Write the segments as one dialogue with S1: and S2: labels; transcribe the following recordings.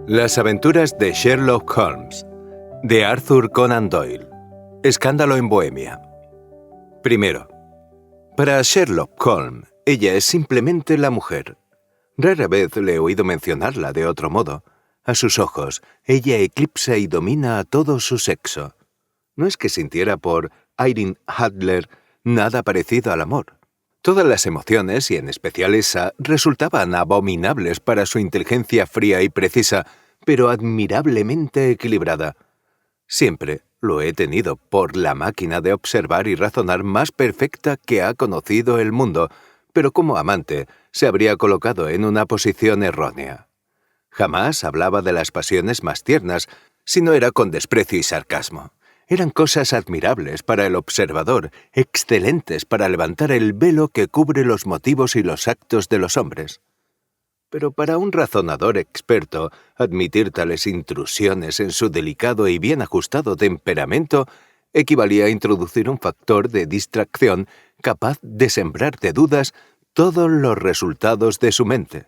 S1: Las aventuras de Sherlock Holmes, de Arthur Conan Doyle. Escándalo en Bohemia. Primero, para Sherlock Holmes, ella es simplemente la mujer. Rara vez le he oído mencionarla de otro modo. A sus ojos, ella eclipsa y domina a todo su sexo. No es que sintiera por Irene Adler nada parecido al amor. Todas las emociones, y en especial esa, resultaban abominables para su inteligencia fría y precisa, pero admirablemente equilibrada. Siempre lo he tenido por la máquina de observar y razonar más perfecta que ha conocido el mundo, pero como amante se habría colocado en una posición errónea. Jamás hablaba de las pasiones más tiernas, si no era con desprecio y sarcasmo. Eran cosas admirables para el observador, excelentes para levantar el velo que cubre los motivos y los actos de los hombres. Pero para un razonador experto, admitir tales intrusiones en su delicado y bien ajustado temperamento equivalía a introducir un factor de distracción capaz de sembrar de dudas todos los resultados de su mente.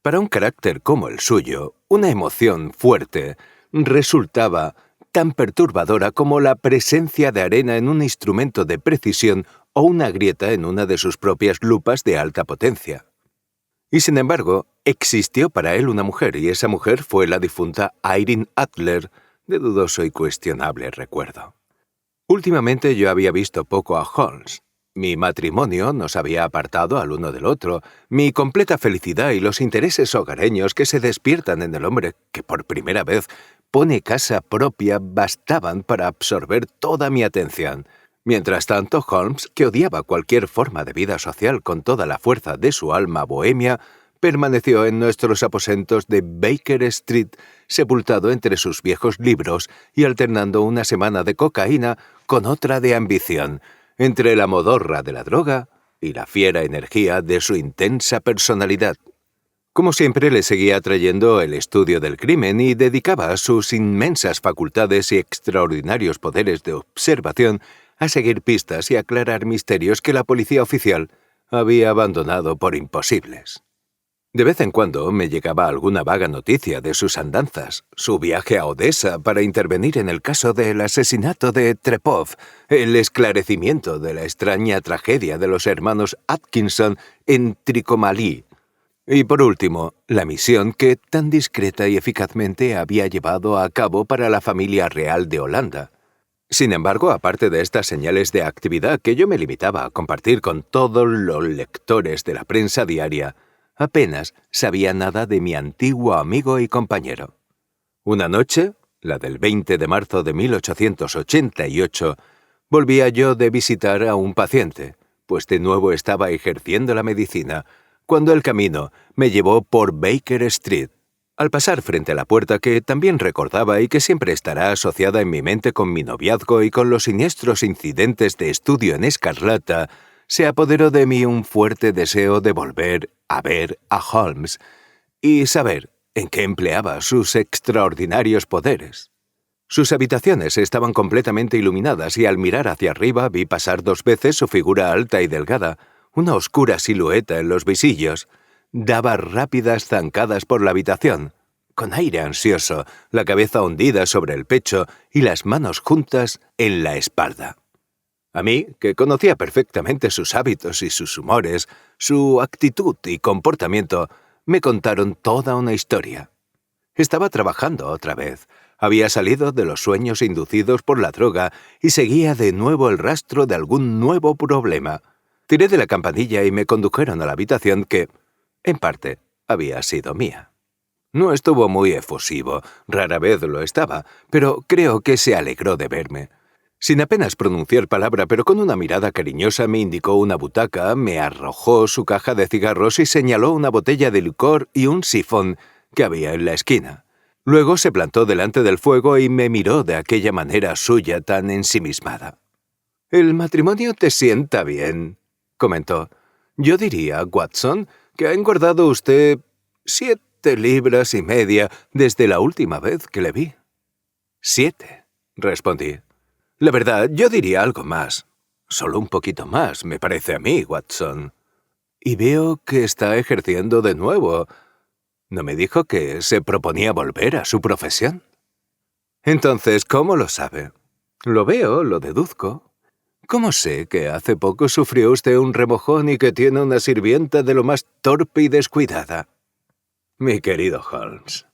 S1: Para un carácter como el suyo, una emoción fuerte resultaba tan perturbadora como la presencia de arena en un instrumento de precisión o una grieta en una de sus propias lupas de alta potencia. Y sin embargo, existió para él una mujer, y esa mujer fue la difunta Irene Adler, de dudoso y cuestionable recuerdo. Últimamente yo había visto poco a Holmes. Mi matrimonio nos había apartado al uno del otro, mi completa felicidad y los intereses hogareños que se despiertan en el hombre que por primera vez pone casa propia bastaban para absorber toda mi atención. Mientras tanto, Holmes, que odiaba cualquier forma de vida social con toda la fuerza de su alma bohemia, permaneció en nuestros aposentos de Baker Street, sepultado entre sus viejos libros y alternando una semana de cocaína con otra de ambición, entre la modorra de la droga y la fiera energía de su intensa personalidad. Como siempre, le seguía atrayendo el estudio del crimen y dedicaba sus inmensas facultades y extraordinarios poderes de observación a seguir pistas y aclarar misterios que la policía oficial había abandonado por imposibles. De vez en cuando me llegaba alguna vaga noticia de sus andanzas, su viaje a Odessa para intervenir en el caso del asesinato de Trepov, el esclarecimiento de la extraña tragedia de los hermanos Atkinson en Trícomalie, y por último, la misión que tan discreta y eficazmente había llevado a cabo para la familia real de Holanda. Sin embargo, aparte de estas señales de actividad que yo me limitaba a compartir con todos los lectores de la prensa diaria, apenas sabía nada de mi antiguo amigo y compañero. Una noche, la del 20 de marzo de 1888, volvía yo de visitar a un paciente, pues de nuevo estaba ejerciendo la medicina, cuando el camino me llevó por Baker Street. Al pasar frente a la puerta que también recordaba y que siempre estará asociada en mi mente con mi noviazgo y con los siniestros incidentes de estudio en escarlata, se apoderó de mí un fuerte deseo de volver a ver a Holmes y saber en qué empleaba sus extraordinarios poderes. Sus habitaciones estaban completamente iluminadas y al mirar hacia arriba vi pasar 2 veces su figura alta y delgada, una oscura silueta en los visillos. Daba rápidas zancadas por la habitación, con aire ansioso, la cabeza hundida sobre el pecho y las manos juntas en la espalda. A mí, que conocía perfectamente sus hábitos y sus humores, su actitud y comportamiento, me contaron toda una historia. Estaba trabajando otra vez, había salido de los sueños inducidos por la droga y seguía de nuevo el rastro de algún nuevo problema. Tiré de la campanilla y me condujeron a la habitación que, en parte, había sido mía. No estuvo muy efusivo, rara vez lo estaba, pero creo que se alegró de verme. Sin apenas pronunciar palabra, pero con una mirada cariñosa me indicó una butaca, me arrojó su caja de cigarros y señaló una botella de licor y un sifón que había en la esquina. Luego se plantó delante del fuego y me miró de aquella manera suya tan ensimismada. «El matrimonio te sienta bien», comentó. «Yo diría, Watson, que ha engordado usted 7 libras y media desde la última vez que le vi». «7», respondí. «La verdad, yo diría algo más. Solo un poquito más, me parece a mí, Watson. Y veo que está ejerciendo de nuevo. ¿No me dijo que se proponía volver a su profesión? Entonces, ¿cómo lo sabe? Lo veo, lo deduzco. ¿Cómo sé que hace poco sufrió usted un remojón y que tiene una sirvienta de lo más torpe y descuidada? Mi querido Holmes,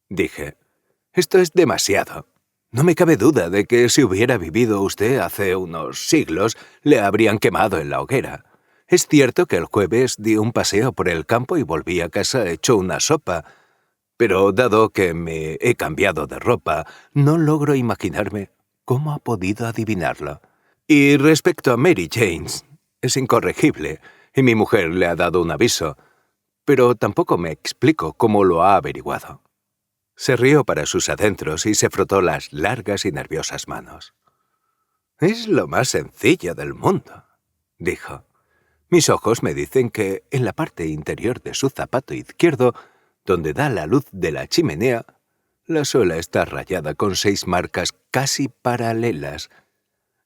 S1: dije, esto es demasiado. No me cabe duda de que si hubiera vivido usted hace unos siglos, le habrían quemado en la hoguera. Es cierto que el jueves di un paseo por el campo y volví a casa hecho una sopa, pero dado que me he cambiado de ropa, no logro imaginarme cómo ha podido adivinarlo. Y respecto a Mary Jane, es incorregible, y mi mujer le ha dado un aviso, pero tampoco me explico cómo lo ha averiguado. Se rió para sus adentros y se frotó las largas y nerviosas manos. «Es lo más sencillo del mundo», dijo. «Mis ojos me dicen que en la parte interior de su zapato izquierdo, donde da la luz de la chimenea, la suela está rayada con 6 marcas casi paralelas.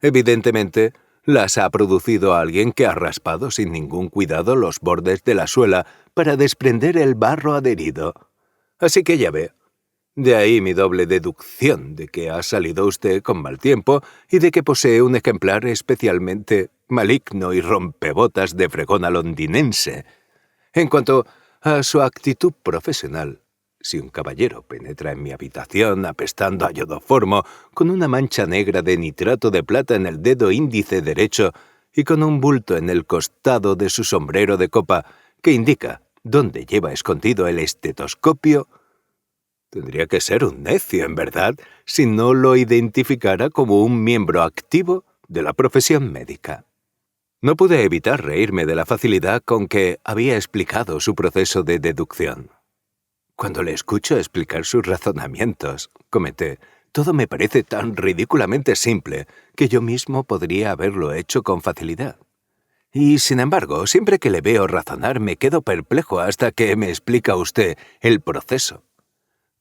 S1: Evidentemente, las ha producido alguien que ha raspado sin ningún cuidado los bordes de la suela para desprender el barro adherido. Así que ya ve. De ahí mi doble deducción de que ha salido usted con mal tiempo y de que posee un ejemplar especialmente maligno y rompebotas de fregona londinense. En cuanto a su actitud profesional, si un caballero penetra en mi habitación apestando a iodoformo, con una mancha negra de nitrato de plata en el dedo índice derecho y con un bulto en el costado de su sombrero de copa que indica dónde lleva escondido el estetoscopio, tendría que ser un necio, en verdad, si no lo identificara como un miembro activo de la profesión médica. No pude evitar reírme de la facilidad con que había explicado su proceso de deducción. Cuando le escucho explicar sus razonamientos, comenté, todo me parece tan ridículamente simple que yo mismo podría haberlo hecho con facilidad. Y, sin embargo, siempre que le veo razonar me quedo perplejo hasta que me explica usted el proceso.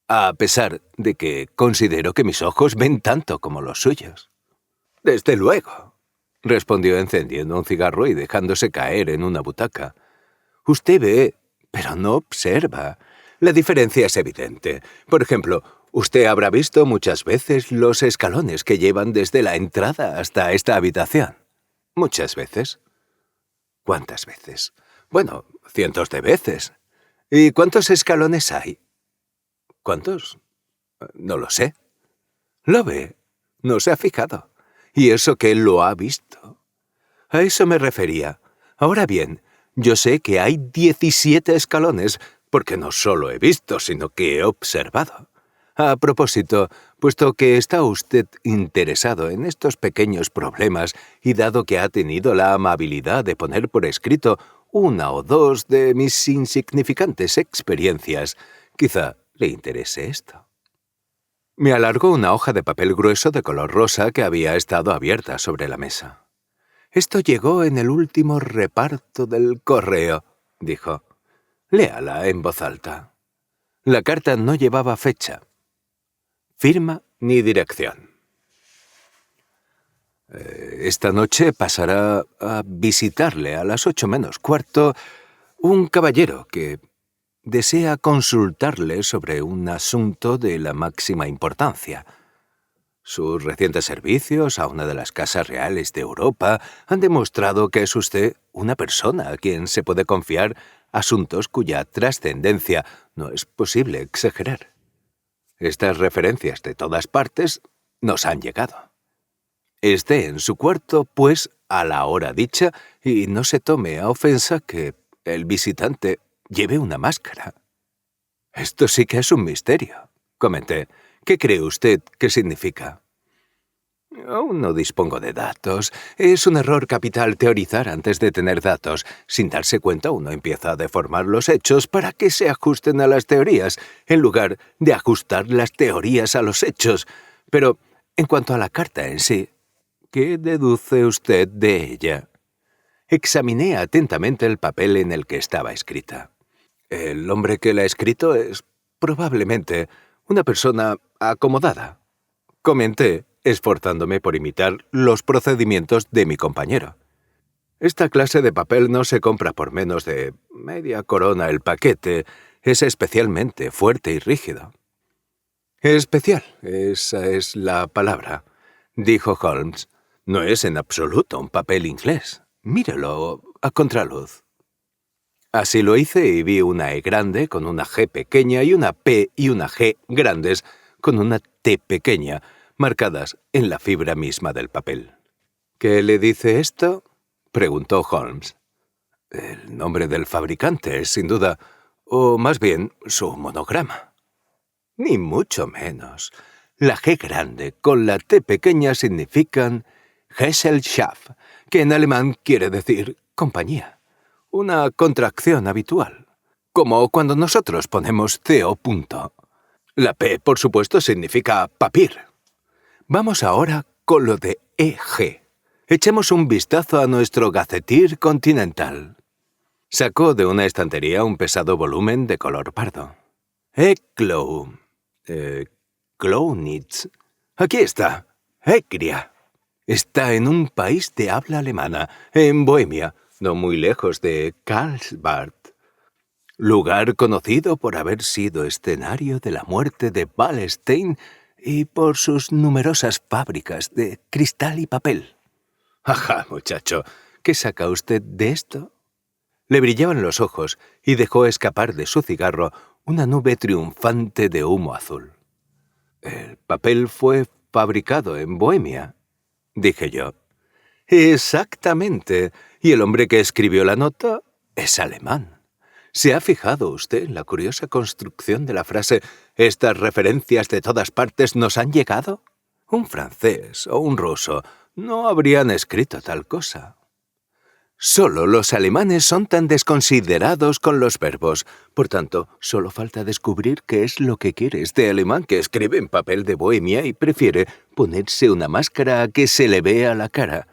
S1: A pesar de que considero que mis ojos ven tanto como los suyos. «Desde luego», respondió encendiendo un cigarro y dejándose caer en una butaca. «Usted ve, pero no observa. La diferencia es evidente. Por ejemplo, usted habrá visto muchas veces los escalones que llevan desde la entrada hasta esta habitación. Muchas veces». «¿Cuántas veces?» «Bueno, cientos de veces». «¿Y cuántos escalones hay?» «¿Cuántos? No lo sé». «¿Lo ve? No se ha fijado. Y eso que él lo ha visto». «A eso me refería. Ahora bien, yo sé que hay 17 escalones, porque no solo he visto, sino que he observado. A propósito, puesto que está usted interesado en estos pequeños problemas y dado que ha tenido la amabilidad de poner por escrito una o dos de mis insignificantes experiencias, quizá le interese esto». Me alargó una hoja de papel grueso de color rosa que había estado abierta sobre la mesa. «Esto llegó en el último reparto del correo», dijo. «Léala en voz alta». La carta no llevaba fecha, firma ni dirección. Esta noche pasará a visitarle a las 8 menos cuarto un caballero que desea consultarle sobre un asunto de la máxima importancia. Sus recientes servicios a una de las casas reales de Europa han demostrado que es usted una persona a quien se puede confiar asuntos cuya trascendencia no es posible exagerar. Estas referencias de todas partes nos han llegado. Esté en su cuarto, pues, a la hora dicha y no se tome a ofensa que el visitante lleve una máscara». «Esto sí que es un misterio», comenté. «¿Qué cree usted que significa?» «Aún no dispongo de datos. Es un error capital teorizar antes de tener datos. Sin darse cuenta uno empieza a deformar los hechos para que se ajusten a las teorías, en lugar de ajustar las teorías a los hechos. Pero, en cuanto a la carta en sí, ¿qué deduce usted de ella?» Examiné atentamente el papel en el que estaba escrita. «El hombre que la ha escrito es, probablemente, una persona acomodada», comenté, esforzándome por imitar los procedimientos de mi compañero. «Esta clase de papel no se compra por menos de media corona el paquete, es especialmente fuerte y rígido. Especial, esa es la palabra, dijo Holmes. No es en absoluto un papel inglés. Mírelo a contraluz. Así lo hice y vi una E grande con una G pequeña y una P y una G grandes con una T pequeña, marcadas en la fibra misma del papel. ¿Qué le dice esto?, preguntó Holmes. El nombre del fabricante, sin duda, o más bien su monograma. Ni mucho menos. La G grande con la T pequeña significan Gesellschaft, que en alemán quiere decir compañía. Una contracción habitual, como cuando nosotros ponemos CO. La P, por supuesto, significa papir. Vamos ahora con lo de EG. Echemos un vistazo a nuestro Gazetteer Continental. Sacó de una estantería un pesado volumen de color pardo. Eklow. Klownitz. Aquí está. Egria. Está en un país de habla alemana, en Bohemia, no muy lejos de Karlsbad, lugar conocido por haber sido escenario de la muerte de Wallenstein y por sus numerosas fábricas de cristal y papel. Ajá, muchacho, ¿qué saca usted de esto? Le brillaban los ojos y dejó escapar de su cigarro una nube triunfante de humo azul. El papel fue fabricado en Bohemia, dije yo. Exactamente. Y el hombre que escribió la nota es alemán. ¿Se ha fijado usted en la curiosa construcción de la frase «Estas referencias de todas partes nos han llegado»? Un francés o un ruso no habrían escrito tal cosa. Solo los alemanes son tan desconsiderados con los verbos. Por tanto, solo falta descubrir qué es lo que quiere este alemán que escribe en papel de Bohemia y prefiere ponerse una máscara a que se le vea la cara.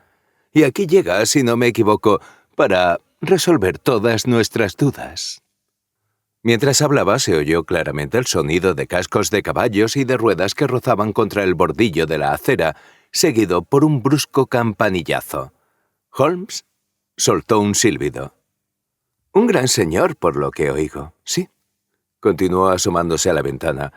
S1: Y aquí llega, si no me equivoco, para resolver todas nuestras dudas. Mientras hablaba se oyó claramente el sonido de cascos de caballos y de ruedas que rozaban contra el bordillo de la acera, seguido por un brusco campanillazo. Holmes soltó un silbido. «Un gran señor, por lo que oigo, sí», continuó asomándose a la ventana.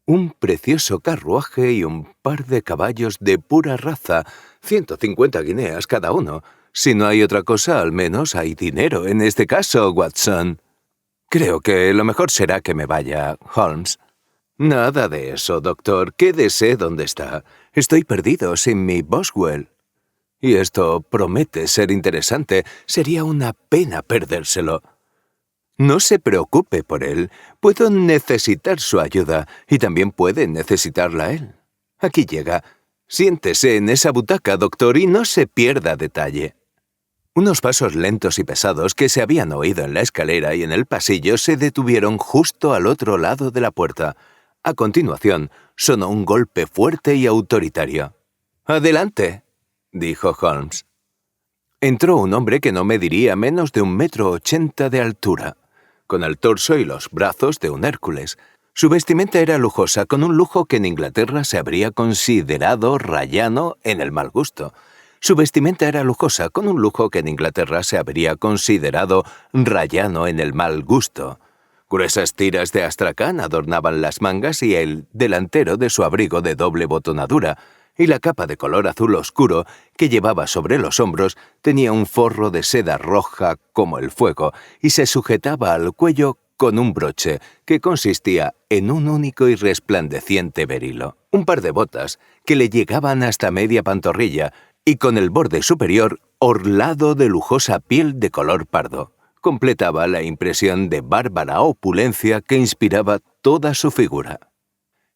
S1: «Un precioso carruaje y un par de caballos de pura raza, 150 guineas cada uno. Si no hay otra cosa, al menos hay dinero en este caso, Watson». «Creo que lo mejor será que me vaya, Holmes». «Nada de eso, doctor. Quédese donde está. Estoy perdido sin mi Boswell. Y esto promete ser interesante. Sería una pena perdérselo». «No se preocupe por él. Puedo necesitar su ayuda y también puede necesitarla él. Aquí llega. Siéntese en esa butaca, doctor, y no se pierda detalle». Unos pasos lentos y pesados que se habían oído en la escalera y en el pasillo se detuvieron justo al otro lado de la puerta. A continuación, sonó un golpe fuerte y autoritario. «Adelante», dijo Holmes. Entró un hombre que no mediría menos de 1,80 m de altura, con el torso y los brazos de un Hércules. Su vestimenta era lujosa, con un lujo que en Inglaterra se habría considerado rayano en el mal gusto. Su vestimenta era lujosa, con un lujo que en Inglaterra se habría considerado rayano en el mal gusto. Gruesas tiras de astracán adornaban las mangas y el delantero de su abrigo de doble botonadura, y la capa de color azul oscuro que llevaba sobre los hombros tenía un forro de seda roja como el fuego y se sujetaba al cuello con un broche que consistía en un único y resplandeciente berilo. Un par de botas que le llegaban hasta media pantorrilla y con el borde superior orlado de lujosa piel de color pardo, completaba la impresión de bárbara opulencia que inspiraba toda su figura.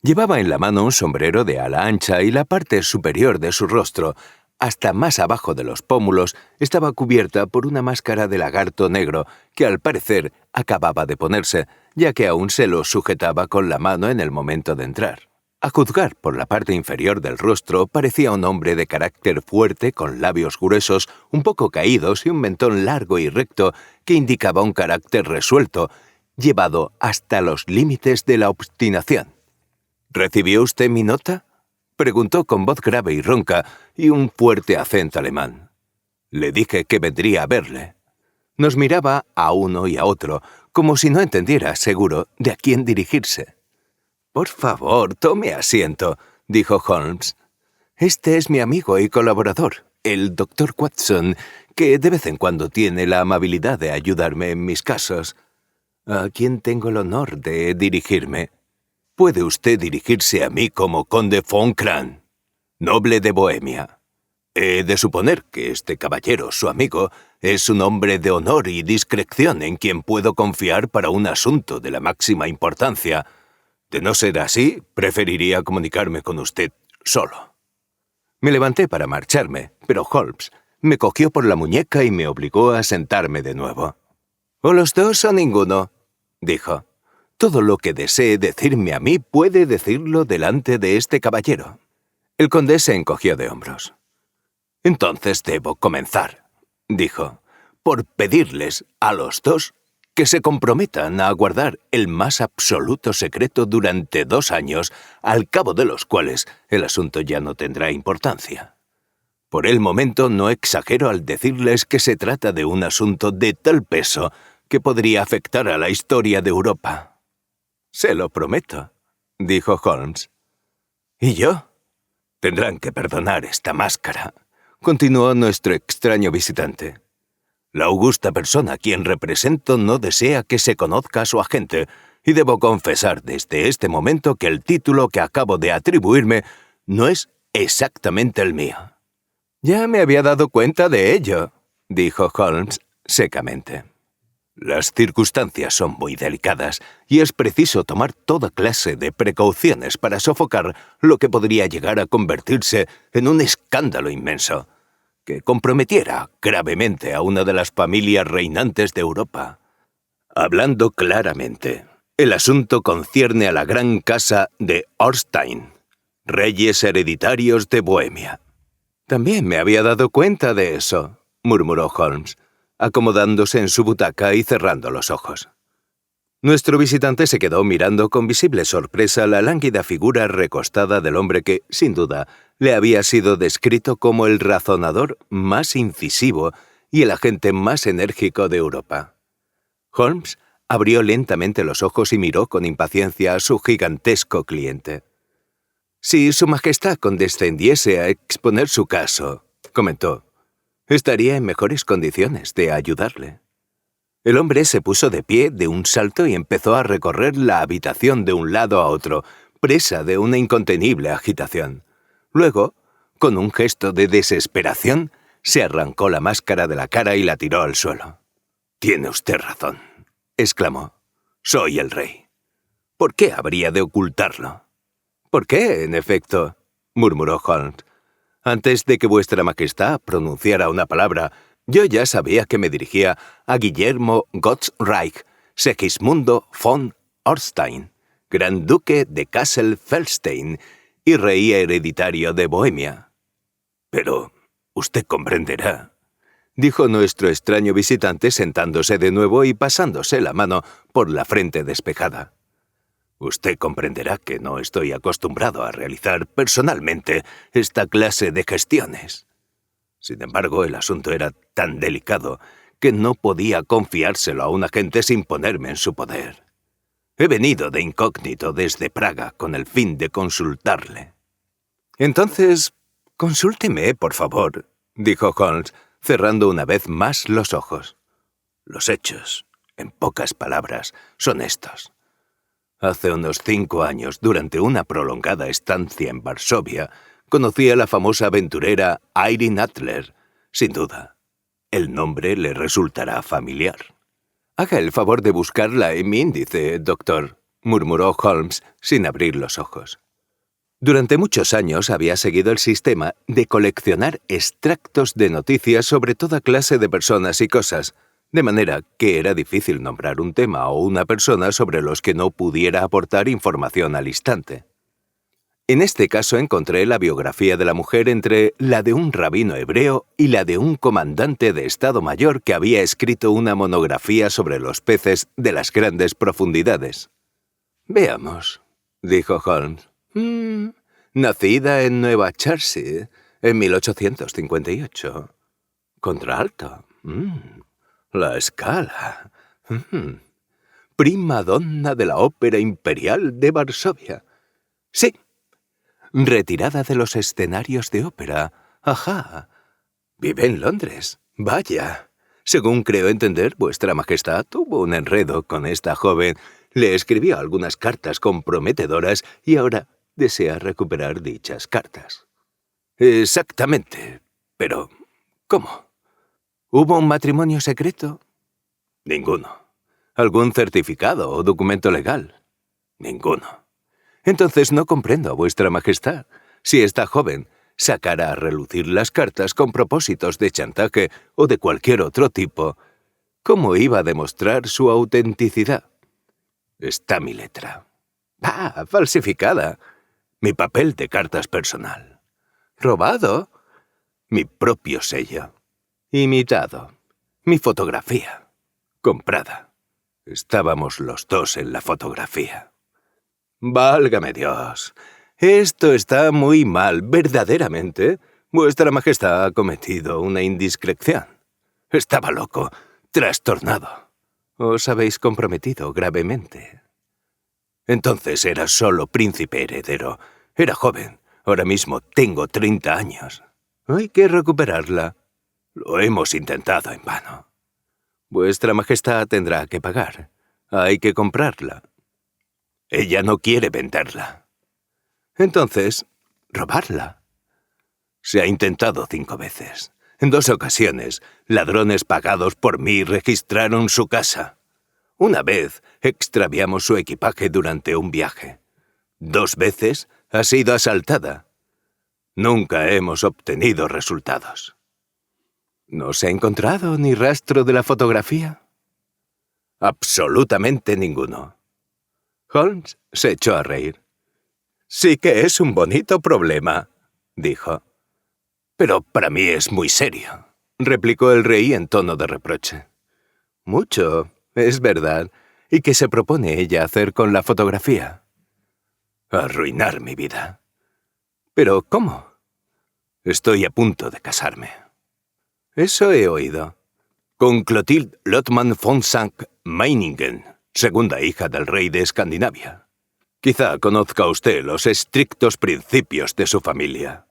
S1: Llevaba en la mano un sombrero de ala ancha y la parte superior de su rostro, hasta más abajo de los pómulos, estaba cubierta por una máscara de lagarto negro que al parecer acababa de ponerse, ya que aún se lo sujetaba con la mano en el momento de entrar. A juzgar por la parte inferior del rostro, parecía un hombre de carácter fuerte, con labios gruesos, un poco caídos y un mentón largo y recto que indicaba un carácter resuelto, llevado hasta los límites de la obstinación. «¿Recibió usted mi nota?», preguntó con voz grave y ronca y un fuerte acento alemán. «Le dije que vendría a verle». Nos miraba a uno y a otro, como si no entendiera, seguro, de a quién dirigirse. «Por favor, tome asiento», dijo Holmes. «Este es mi amigo y colaborador, el Dr. Watson, que de vez en cuando tiene la amabilidad de ayudarme en mis casos. ¿A quién tengo el honor de dirigirme?» «Puede usted dirigirse a mí como conde von Kran, noble de Bohemia. He de suponer que este caballero, su amigo, es un hombre de honor y discreción en quien puedo confiar para un asunto de la máxima importancia. De no ser así, preferiría comunicarme con usted solo». Me levanté para marcharme, pero Holmes me cogió por la muñeca y me obligó a sentarme de nuevo. «O los dos o ninguno», dijo. «Todo lo que desee decirme a mí puede decirlo delante de este caballero». El conde se encogió de hombros. «Entonces debo comenzar», dijo, «por pedirles a los dos que se comprometan a guardar el más absoluto secreto durante 2 años, al cabo de los cuales el asunto ya no tendrá importancia. Por el momento no exagero al decirles que se trata de un asunto de tal peso que podría afectar a la historia de Europa». «Se lo prometo», dijo Holmes. «¿Y yo?» «Tendrán que perdonar esta máscara», continuó nuestro extraño visitante. «La augusta persona a quien represento no desea que se conozca a su agente, y debo confesar desde este momento que el título que acabo de atribuirme no es exactamente el mío». «Ya me había dado cuenta de ello», dijo Holmes secamente. «Las circunstancias son muy delicadas y es preciso tomar toda clase de precauciones para sofocar lo que podría llegar a convertirse en un escándalo inmenso, que comprometiera gravemente a una de las familias reinantes de Europa. Hablando claramente, el asunto concierne a la gran casa de Orstein, reyes hereditarios de Bohemia». «También me había dado cuenta de eso», murmuró Holmes, acomodándose en su butaca y cerrando los ojos. Nuestro visitante se quedó mirando con visible sorpresa la lánguida figura recostada del hombre que, sin duda, le había sido descrito como el razonador más incisivo y el agente más enérgico de Europa. Holmes abrió lentamente los ojos y miró con impaciencia a su gigantesco cliente. «Si Su Majestad condescendiese a exponer su caso», comentó, «estaría en mejores condiciones de ayudarle». El hombre se puso de pie de un salto y empezó a recorrer la habitación de un lado a otro, presa de una incontenible agitación. Luego, con un gesto de desesperación, se arrancó la máscara de la cara y la tiró al suelo. «Tiene usted razón», exclamó. «Soy el rey. ¿Por qué habría de ocultarlo?» «¿Por qué, en efecto?», murmuró Holmes. «Antes de que vuestra majestad pronunciara una palabra, yo ya sabía que me dirigía a Guillermo Gottsreich Segismundo von Orstein, gran duque de Kassel-Felstein y rey hereditario de Bohemia». «Pero usted comprenderá», dijo nuestro extraño visitante sentándose de nuevo y pasándose la mano por la frente despejada. «Usted comprenderá que no estoy acostumbrado a realizar personalmente esta clase de gestiones. Sin embargo, el asunto era tan delicado que no podía confiárselo a un agente sin ponerme en su poder. He venido de incógnito desde Praga con el fin de consultarle». «Entonces, consúlteme, por favor», dijo Holmes, cerrando una vez más los ojos. «Los hechos, en pocas palabras, son estos. Hace unos 5 años, durante una prolongada estancia en Varsovia, conocí a la famosa aventurera Irene Adler. Sin duda, el nombre le resultará familiar». «Haga el favor de buscarla en mi índice, doctor», murmuró Holmes sin abrir los ojos. Durante muchos años había seguido el sistema de coleccionar extractos de noticias sobre toda clase de personas y cosas, de manera que era difícil nombrar un tema o una persona sobre los que no pudiera aportar información al instante. En este caso encontré la biografía de la mujer entre la de un rabino hebreo y la de un comandante de Estado Mayor que había escrito una monografía sobre los peces de las grandes profundidades. «Veamos», dijo Holmes. Nacida en Nueva Jersey en 1858. Contralto. La escala. prima donna de la Ópera Imperial de Varsovia. Sí, retirada de los escenarios de ópera. Ajá. Vive en Londres. Vaya. Según creo entender, vuestra majestad tuvo un enredo con esta joven. Le escribió algunas cartas comprometedoras y ahora desea recuperar dichas cartas. Exactamente. Pero, ¿cómo? ¿Hubo un matrimonio secreto? Ninguno. ¿Algún certificado o documento legal? Ninguno. Entonces no comprendo a vuestra majestad. Si esta joven sacara a relucir las cartas con propósitos de chantaje o de cualquier otro tipo, ¿cómo iba a demostrar su autenticidad? Está mi letra. ¡Ah, falsificada! Mi papel de cartas personal. ¿Robado? Mi propio sello. Imitado. Mi fotografía. Comprada. Estábamos los dos en la fotografía. Válgame Dios. Esto está muy mal, verdaderamente. Vuestra Majestad ha cometido una indiscreción. Estaba loco, trastornado. Os habéis comprometido gravemente. Entonces era solo príncipe heredero. Era joven. Ahora mismo tengo 30 años. Hay que recuperarla. Lo hemos intentado en vano. Vuestra Majestad tendrá que pagar. Hay que comprarla. Ella no quiere venderla. Entonces, robarla. Se ha intentado 5 veces. En 2 ocasiones, ladrones pagados por mí registraron su casa. Una vez, extraviamos su equipaje durante un viaje. 2 veces, ha sido asaltada. Nunca hemos obtenido resultados. ¿No se ha encontrado ni rastro de la fotografía? Absolutamente ninguno. Holmes se echó a reír. Sí que es un bonito problema, dijo. Pero para mí es muy serio, replicó el rey en tono de reproche. Mucho, es verdad. ¿Y qué se propone ella hacer con la fotografía? Arruinar mi vida. ¿Pero cómo? Estoy a punto de casarme. Eso he oído. Con Clotilde Lotman von Sankt-Meiningen, segunda hija del rey de Escandinavia. Quizá conozca usted los estrictos principios de su familia.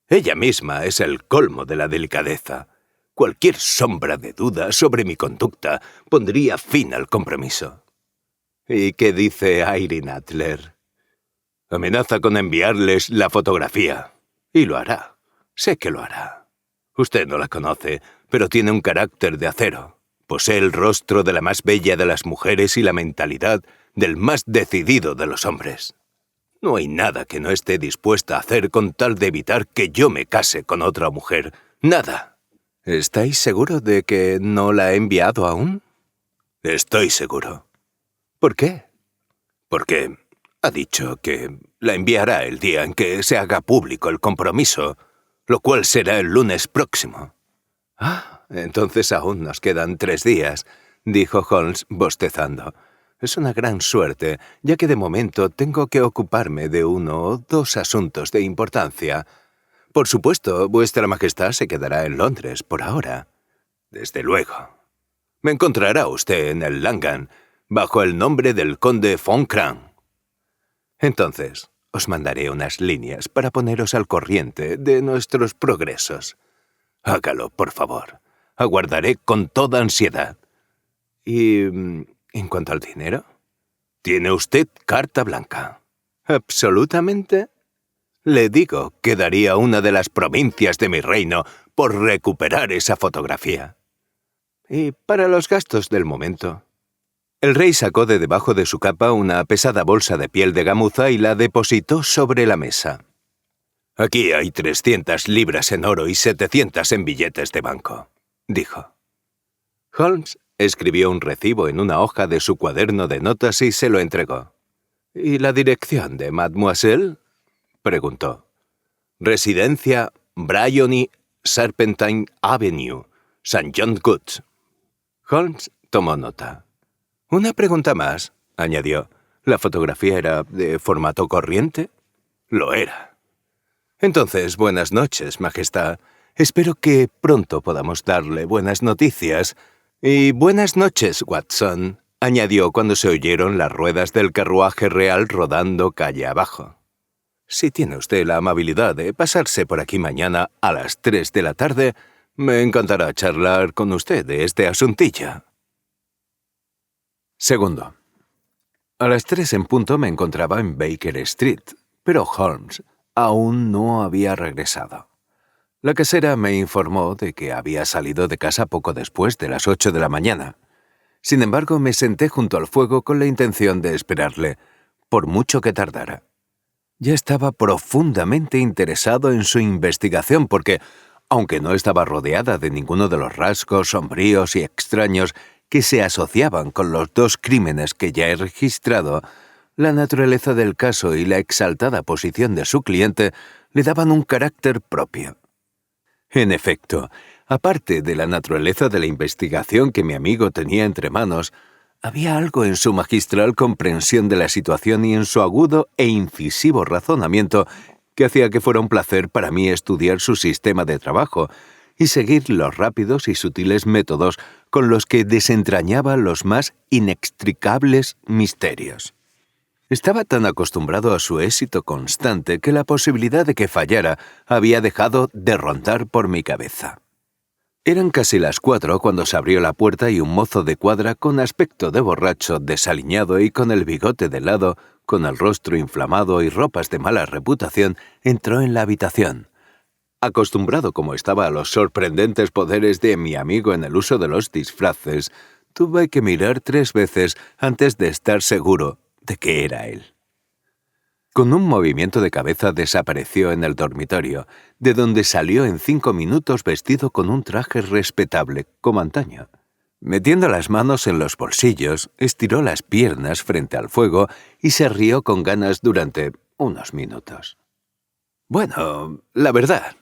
S1: Ella misma es el colmo de la delicadeza. Cualquier sombra de duda sobre mi conducta pondría fin al compromiso. ¿Y qué dice Irene Adler? Amenaza con enviarles la fotografía. Y lo hará. Sé que lo hará. Usted no la conoce, pero tiene un carácter de acero. Posee el rostro de la más bella de las mujeres y la mentalidad del más decidido de los hombres. No hay nada que no esté dispuesta a hacer con tal de evitar que yo me case con otra mujer. Nada. ¿Estáis seguro de que no la ha enviado aún? Estoy seguro. ¿Por qué? Porque ha dicho que la enviará el día en que se haga público el compromiso, lo cual será el lunes próximo. Ah, entonces aún nos quedan 3 días, dijo Holmes bostezando. Es una gran suerte, ya que de momento tengo que ocuparme de 1 o 2 asuntos de importancia. Por supuesto, vuestra majestad se quedará en Londres por ahora. Desde luego. Me encontrará usted en el Langham, bajo el nombre del conde von Krahn. Entonces, os mandaré unas líneas para poneros al corriente de nuestros progresos. Hágalo, por favor. Aguardaré con toda ansiedad. ¿Y en cuanto al dinero? Tiene usted carta blanca. ¿Absolutamente? Le digo que daría una de las provincias de mi reino por recuperar esa fotografía. ¿Y para los gastos del momento? El rey sacó de debajo de su capa una pesada bolsa de piel de gamuza y la depositó sobre la mesa. Aquí hay 300 libras en oro y 700 en billetes de banco, dijo. Holmes escribió un recibo en una hoja de su cuaderno de notas y se lo entregó. ¿Y la dirección de Mademoiselle? Preguntó. Residencia Bryony Serpentine Avenue, St. John Goods. Holmes tomó nota. Una pregunta más, añadió. ¿La fotografía era de formato corriente? Lo era. Entonces, buenas noches, Majestad. Espero que pronto podamos darle buenas noticias. Y buenas noches, Watson. añadió cuando se oyeron las ruedas del carruaje real rodando calle abajo. Si tiene usted la amabilidad de pasarse por aquí mañana a las 3 de la tarde, me encantará charlar con usted de este asuntillo. Segundo. A las 3 en punto me encontraba en Baker Street, pero Holmes aún no había regresado. La casera me informó de que había salido de casa poco después de las 8 de la mañana. Sin embargo, me senté junto al fuego con la intención de esperarle, por mucho que tardara. Ya estaba profundamente interesado en su investigación porque, aunque no estaba rodeada de ninguno de los rasgos sombríos y extraños que se asociaban con los 2 crímenes que ya he registrado, la naturaleza del caso y la exaltada posición de su cliente le daban un carácter propio. En efecto, aparte de la naturaleza de la investigación que mi amigo tenía entre manos, había algo en su magistral comprensión de la situación y en su agudo e incisivo razonamiento que hacía que fuera un placer para mí estudiar su sistema de trabajo y seguir los rápidos y sutiles métodos con los que desentrañaba los más inextricables misterios. Estaba tan acostumbrado a su éxito constante que la posibilidad de que fallara había dejado de rondar por mi cabeza. Eran casi las 4 cuando se abrió la puerta y un mozo de cuadra con aspecto de borracho, desaliñado y con el bigote de lado, con el rostro inflamado y ropas de mala reputación, entró en la habitación. Acostumbrado como estaba a los sorprendentes poderes de mi amigo en el uso de los disfraces, tuve que mirar 3 veces antes de estar seguro de que era él. Con un movimiento de cabeza desapareció en el dormitorio, de donde salió en 5 minutos vestido con un traje respetable, como antaño. Metiendo las manos en los bolsillos, estiró las piernas frente al fuego y se rió con ganas durante unos minutos. «Bueno, la verdad»,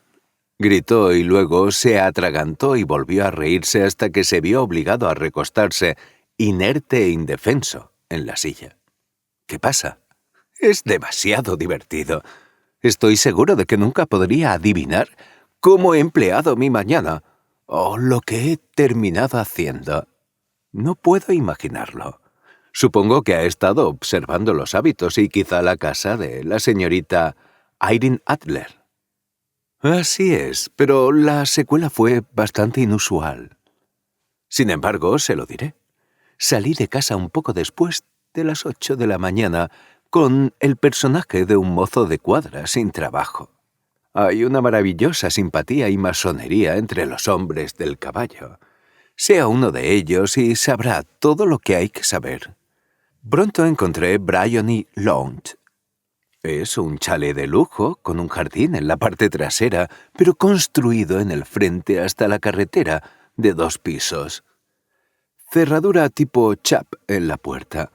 S1: gritó y luego se atragantó y volvió a reírse hasta que se vio obligado a recostarse, inerte e indefenso, en la silla. «¿Qué pasa? Es demasiado divertido. Estoy seguro de que nunca podría adivinar cómo he empleado mi mañana o lo que he terminado haciendo. No puedo imaginarlo. Supongo que ha estado observando los hábitos y quizá la casa de la señorita Irene Adler». «Así es, pero la secuela fue bastante inusual. Sin embargo, se lo diré. Salí de casa un poco después de las 8 de la mañana con el personaje de un mozo de cuadra sin trabajo. Hay una maravillosa simpatía y masonería entre los hombres del caballo. Sea uno de ellos y sabrá todo lo que hay que saber. Pronto encontré Bryony Lounge. Es un chalet de lujo con un jardín en la parte trasera, pero construido en el frente hasta la carretera, de 2 pisos. Cerradura tipo chap en la puerta.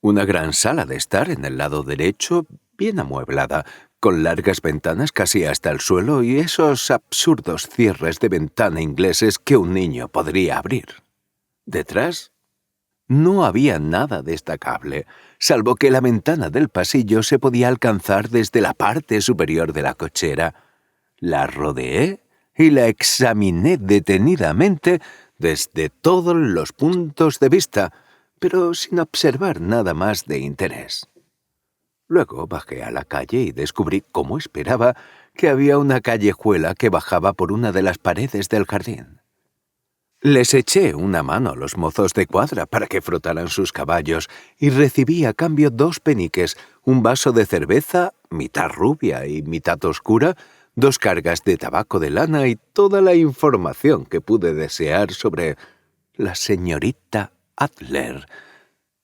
S1: Una gran sala de estar en el lado derecho, bien amueblada, con largas ventanas casi hasta el suelo y esos absurdos cierres de ventana ingleses que un niño podría abrir. Detrás no había nada destacable, salvo que la ventana del pasillo se podía alcanzar desde la parte superior de la cochera. La rodeé y la examiné detenidamente desde todos los puntos de vista, pero sin observar nada más de interés. Luego bajé a la calle y descubrí, como esperaba, que había una callejuela que bajaba por una de las paredes del jardín. Les eché una mano a los mozos de cuadra para que frotaran sus caballos y recibí a cambio 2 peniques, un vaso de cerveza, mitad rubia y mitad oscura, 2 cargas de tabaco de lana y toda la información que pude desear sobre la señorita Adler,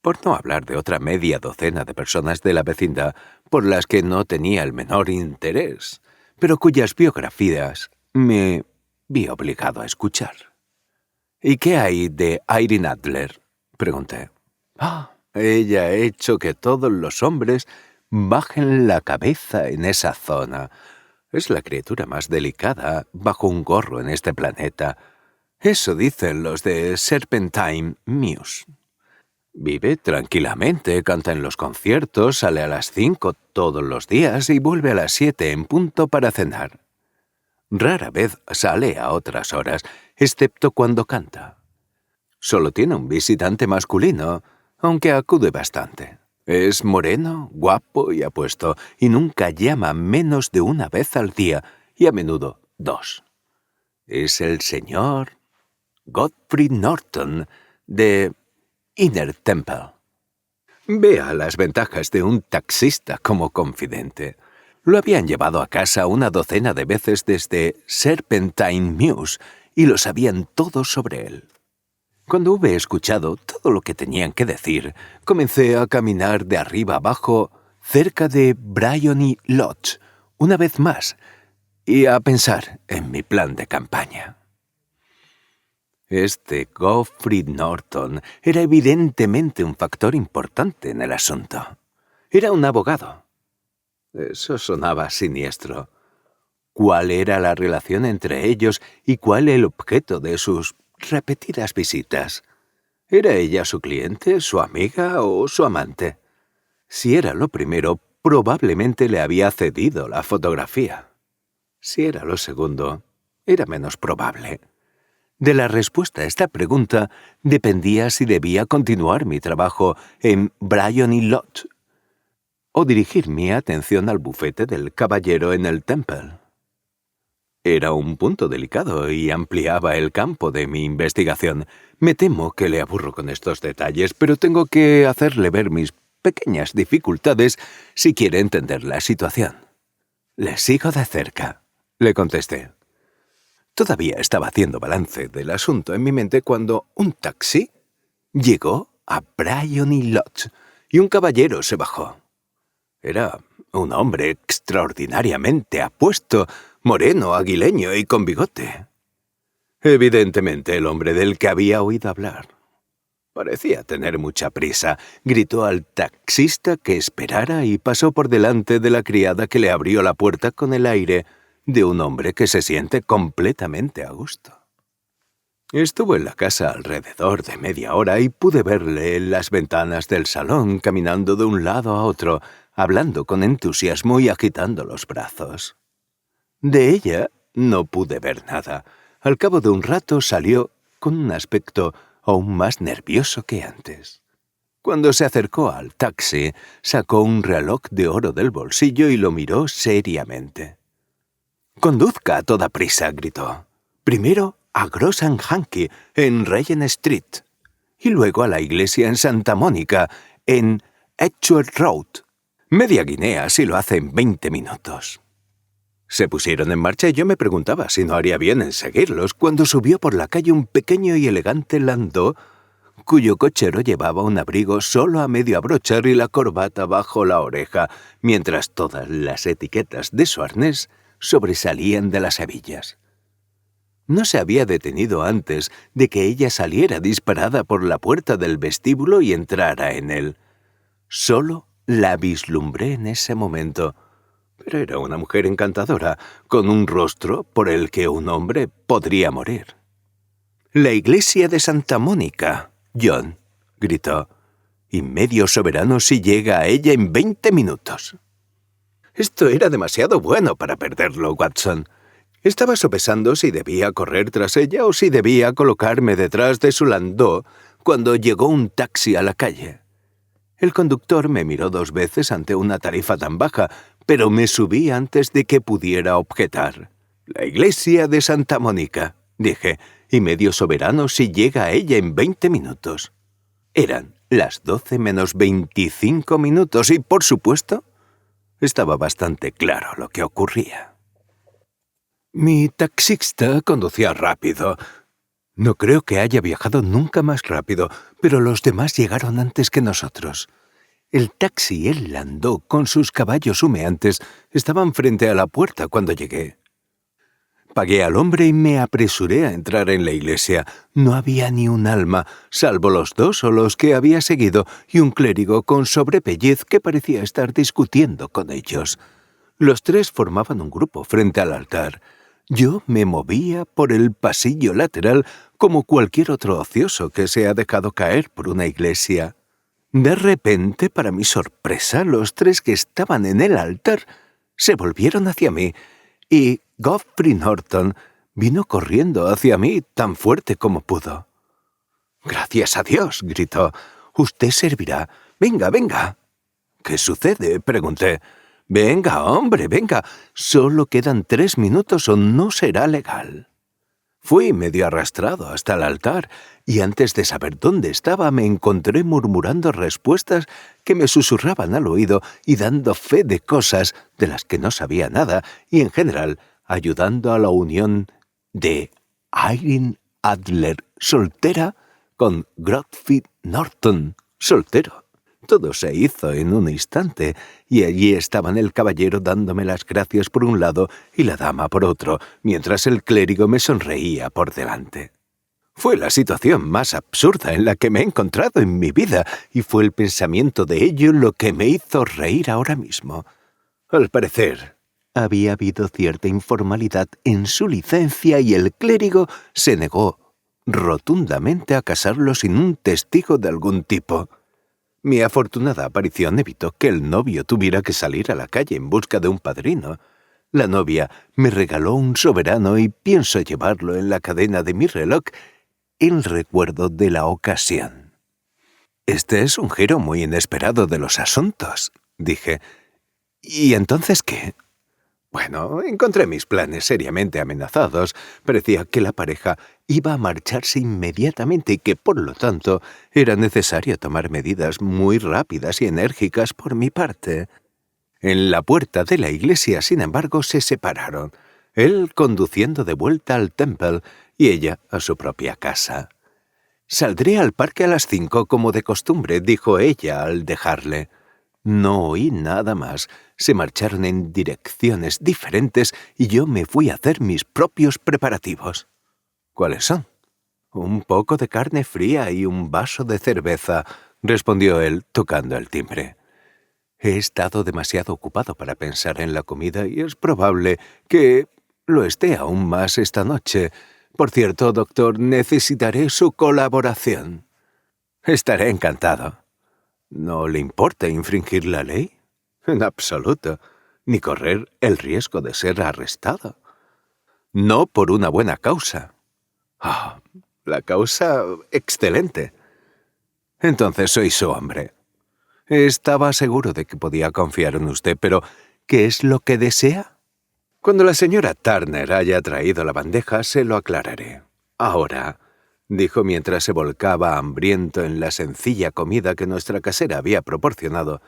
S1: por no hablar de otra media docena de personas de la vecindad por las que no tenía el menor interés, pero cuyas biografías me vi obligado a escuchar. «¿Y qué hay de Irene Adler?», pregunté. Ella ha hecho que todos los hombres bajen la cabeza en esa zona. Es la criatura más delicada bajo un gorro en este planeta. Eso dicen los de Serpentine Mews. Vive tranquilamente, canta en los conciertos, sale a las 5 todos los días y vuelve a las 7 en punto para cenar. Rara vez sale a otras horas, excepto cuando canta. Solo tiene un visitante masculino, aunque acude bastante. Es moreno, guapo y apuesto, y nunca llama menos de una vez al día, y a menudo 2. Es el señor Godfrey Norton, de Inner Temple. Vea las ventajas de un taxista como confidente. Lo habían llevado a casa una docena de veces desde Serpentine Mews y lo sabían todo sobre él. Cuando hube escuchado todo lo que tenían que decir, comencé a caminar de arriba abajo cerca de Bryony Lodge, una vez más, y a pensar en mi plan de campaña. Este Godfrey Norton era evidentemente un factor importante en el asunto. Era un abogado. Eso sonaba siniestro. ¿Cuál era la relación entre ellos y cuál el objeto de sus repetidas visitas? ¿Era ella su cliente, su amiga o su amante? Si era lo primero, probablemente le había cedido la fotografía. Si era lo segundo, era menos probable. De la respuesta a esta pregunta dependía si debía continuar mi trabajo en Bryony Lodge o dirigir mi atención al bufete del caballero en el Temple. Era un punto delicado y ampliaba el campo de mi investigación. Me temo que le aburro con estos detalles, pero tengo que hacerle ver mis pequeñas dificultades si quiere entender la situación. «Le sigo de cerca», le contesté. Todavía estaba haciendo balance del asunto en mi mente cuando un taxi llegó a Bryony Lodge y un caballero se bajó. Era un hombre extraordinariamente apuesto, moreno, aguileño y con bigote. Evidentemente el hombre del que había oído hablar. Parecía tener mucha prisa. Gritó al taxista que esperara y pasó por delante de la criada que le abrió la puerta con el aire de un hombre que se siente completamente a gusto. Estuvo en la casa alrededor de media hora y pude verle en las ventanas del salón caminando de un lado a otro, hablando con entusiasmo y agitando los brazos. De ella no pude ver nada. Al cabo de un rato salió con un aspecto aún más nervioso que antes. Cuando se acercó al taxi, sacó un reloj de oro del bolsillo y lo miró seriamente. «Conduzca a toda prisa», gritó. «Primero a Gross & Hankey, en Regent Street, y luego a la iglesia en Santa Mónica, en Edgeworth Road. Media guinea si lo hace en 20 minutos». Se pusieron en marcha y yo me preguntaba si no haría bien en seguirlos cuando subió por la calle un pequeño y elegante landau cuyo cochero llevaba un abrigo solo a medio abrochar y la corbata bajo la oreja, mientras todas las etiquetas de su arnés sobresalían de las hebillas. No se había detenido antes de que ella saliera disparada por la puerta del vestíbulo y entrara en él. Solo la vislumbré en ese momento, pero era una mujer encantadora, con un rostro por el que un hombre podría morir. «La iglesia de Santa Mónica, John», gritó, «y medio soberano si llega a ella en 20 minutos». Esto era demasiado bueno para perderlo, Watson. Estaba sopesando si debía correr tras ella o si debía colocarme detrás de su landau cuando llegó un taxi a la calle. El conductor me miró 2 veces ante una tarifa tan baja, pero me subí antes de que pudiera objetar. «La iglesia de Santa Mónica», dije, «y medio soberano si llega a ella en 20 minutos». Eran las 12 menos 25 minutos y, por supuesto, estaba bastante claro lo que ocurría. Mi taxista conducía rápido. No creo que haya viajado nunca más rápido, pero los demás llegaron antes que nosotros. El taxi y el landau, con sus caballos humeantes, estaban frente a la puerta cuando llegué. Pagué al hombre y me apresuré a entrar en la iglesia. No había ni un alma, salvo los 2 o los que había seguido, y un clérigo con sobrepellez que parecía estar discutiendo con ellos. Los 3 formaban un grupo frente al altar. Yo me movía por el pasillo lateral como cualquier otro ocioso que se ha dejado caer por una iglesia. De repente, para mi sorpresa, los 3 que estaban en el altar se volvieron hacia mí, y Godfrey Norton vino corriendo hacia mí tan fuerte como pudo. «¡Gracias a Dios!», gritó. Usted servirá. Venga, venga. ¿Qué sucede?, pregunté. Venga, hombre, venga. Solo quedan 3 minutos o no será legal. Fui medio arrastrado hasta el altar y antes de saber dónde estaba me encontré murmurando respuestas que me susurraban al oído y dando fe de cosas de las que no sabía nada y en general ayudando a la unión de Irene Adler soltera con Godfrey Norton soltero. Todo se hizo en un instante, y allí estaban el caballero dándome las gracias por un lado y la dama por otro, mientras el clérigo me sonreía por delante. Fue la situación más absurda en la que me he encontrado en mi vida, y fue el pensamiento de ello lo que me hizo reír ahora mismo. Al parecer, había habido cierta informalidad en su licencia y el clérigo se negó rotundamente a casarlo sin un testigo de algún tipo. Mi afortunada aparición evitó que el novio tuviera que salir a la calle en busca de un padrino. La novia me regaló un soberano y pienso llevarlo en la cadena de mi reloj en recuerdo de la ocasión. Este es un giro muy inesperado de los asuntos, dije. ¿Y entonces qué? Bueno, encontré mis planes seriamente amenazados. Parecía que la pareja iba a marcharse inmediatamente y que, por lo tanto, era necesario tomar medidas muy rápidas y enérgicas por mi parte. En la puerta de la iglesia, sin embargo, se separaron, él conduciendo de vuelta al Temple y ella a su propia casa. «Saldré al parque a las 5 como de costumbre», dijo ella al dejarle. No oí nada más. Se marcharon en direcciones diferentes y yo me fui a hacer mis propios preparativos. ¿Cuáles son? Un poco de carne fría y un vaso de cerveza, respondió él, tocando el timbre. He estado demasiado ocupado para pensar en la comida y es probable que lo esté aún más esta noche. Por cierto, doctor, necesitaré su colaboración. Estaré encantado. ¿No le importa infringir la ley? En absoluto, ni correr el riesgo de ser arrestado. No por una buena causa. Ah, la causa excelente. Entonces soy su hombre. Estaba seguro de que podía confiar en usted, pero ¿qué es lo que desea? Cuando la señora Turner haya traído la bandeja, se lo aclararé. Ahora, dijo mientras se volcaba hambriento en la sencilla comida que nuestra casera había proporcionado,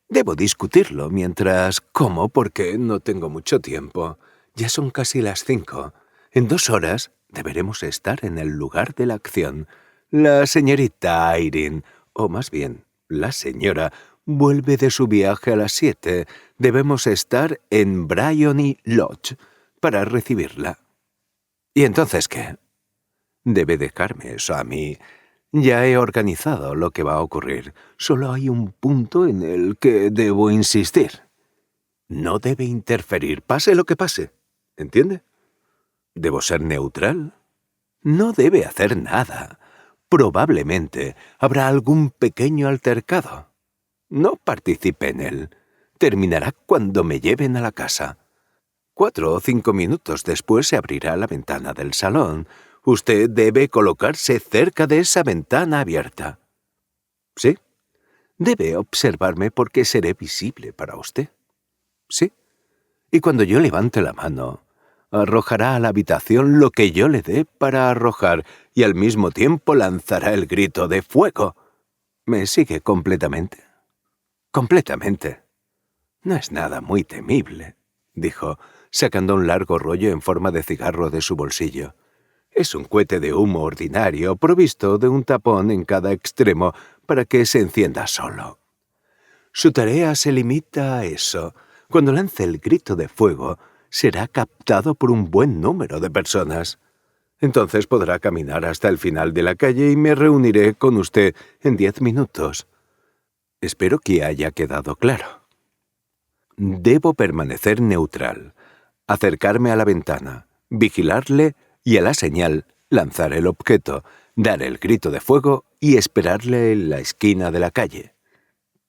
S1: debo discutirlo mientras como porque no tengo mucho tiempo. Ya son casi las 5. En 2 horas deberemos estar en el lugar de la acción. La señorita Irene, o más bien, la señora, vuelve de su viaje a las 7. Debemos estar en Bryony Lodge para recibirla. ¿Y entonces qué? Debe dejarme eso a mí. Ya he organizado lo que va a ocurrir. Solo hay un punto en el que debo insistir. No debe interferir, pase lo que pase. ¿Entiende? ¿Debo ser neutral? No debe hacer nada. Probablemente habrá algún pequeño altercado. No participe en él. Terminará cuando me lleven a la casa. 4 o 5 minutos después se abrirá la ventana del salón. Usted debe colocarse cerca de esa ventana abierta. ¿Sí? Debe observarme porque seré visible para usted. ¿Sí? Y cuando yo levante la mano, arrojará a la habitación lo que yo le dé para arrojar y al mismo tiempo lanzará el grito de fuego. ¿Me sigue completamente? Completamente. No es nada muy temible, dijo, sacando un largo rollo en forma de cigarro de su bolsillo. Es un cohete de humo ordinario provisto de un tapón en cada extremo para que se encienda solo. Su tarea se limita a eso. Cuando lance el grito de fuego, será captado por un buen número de personas. Entonces podrá caminar hasta el final de la calle y me reuniré con usted en 10 minutos. Espero que haya quedado claro. Debo permanecer neutral, acercarme a la ventana, vigilarle y a la señal lanzar el objeto, dar el grito de fuego y esperarle en la esquina de la calle.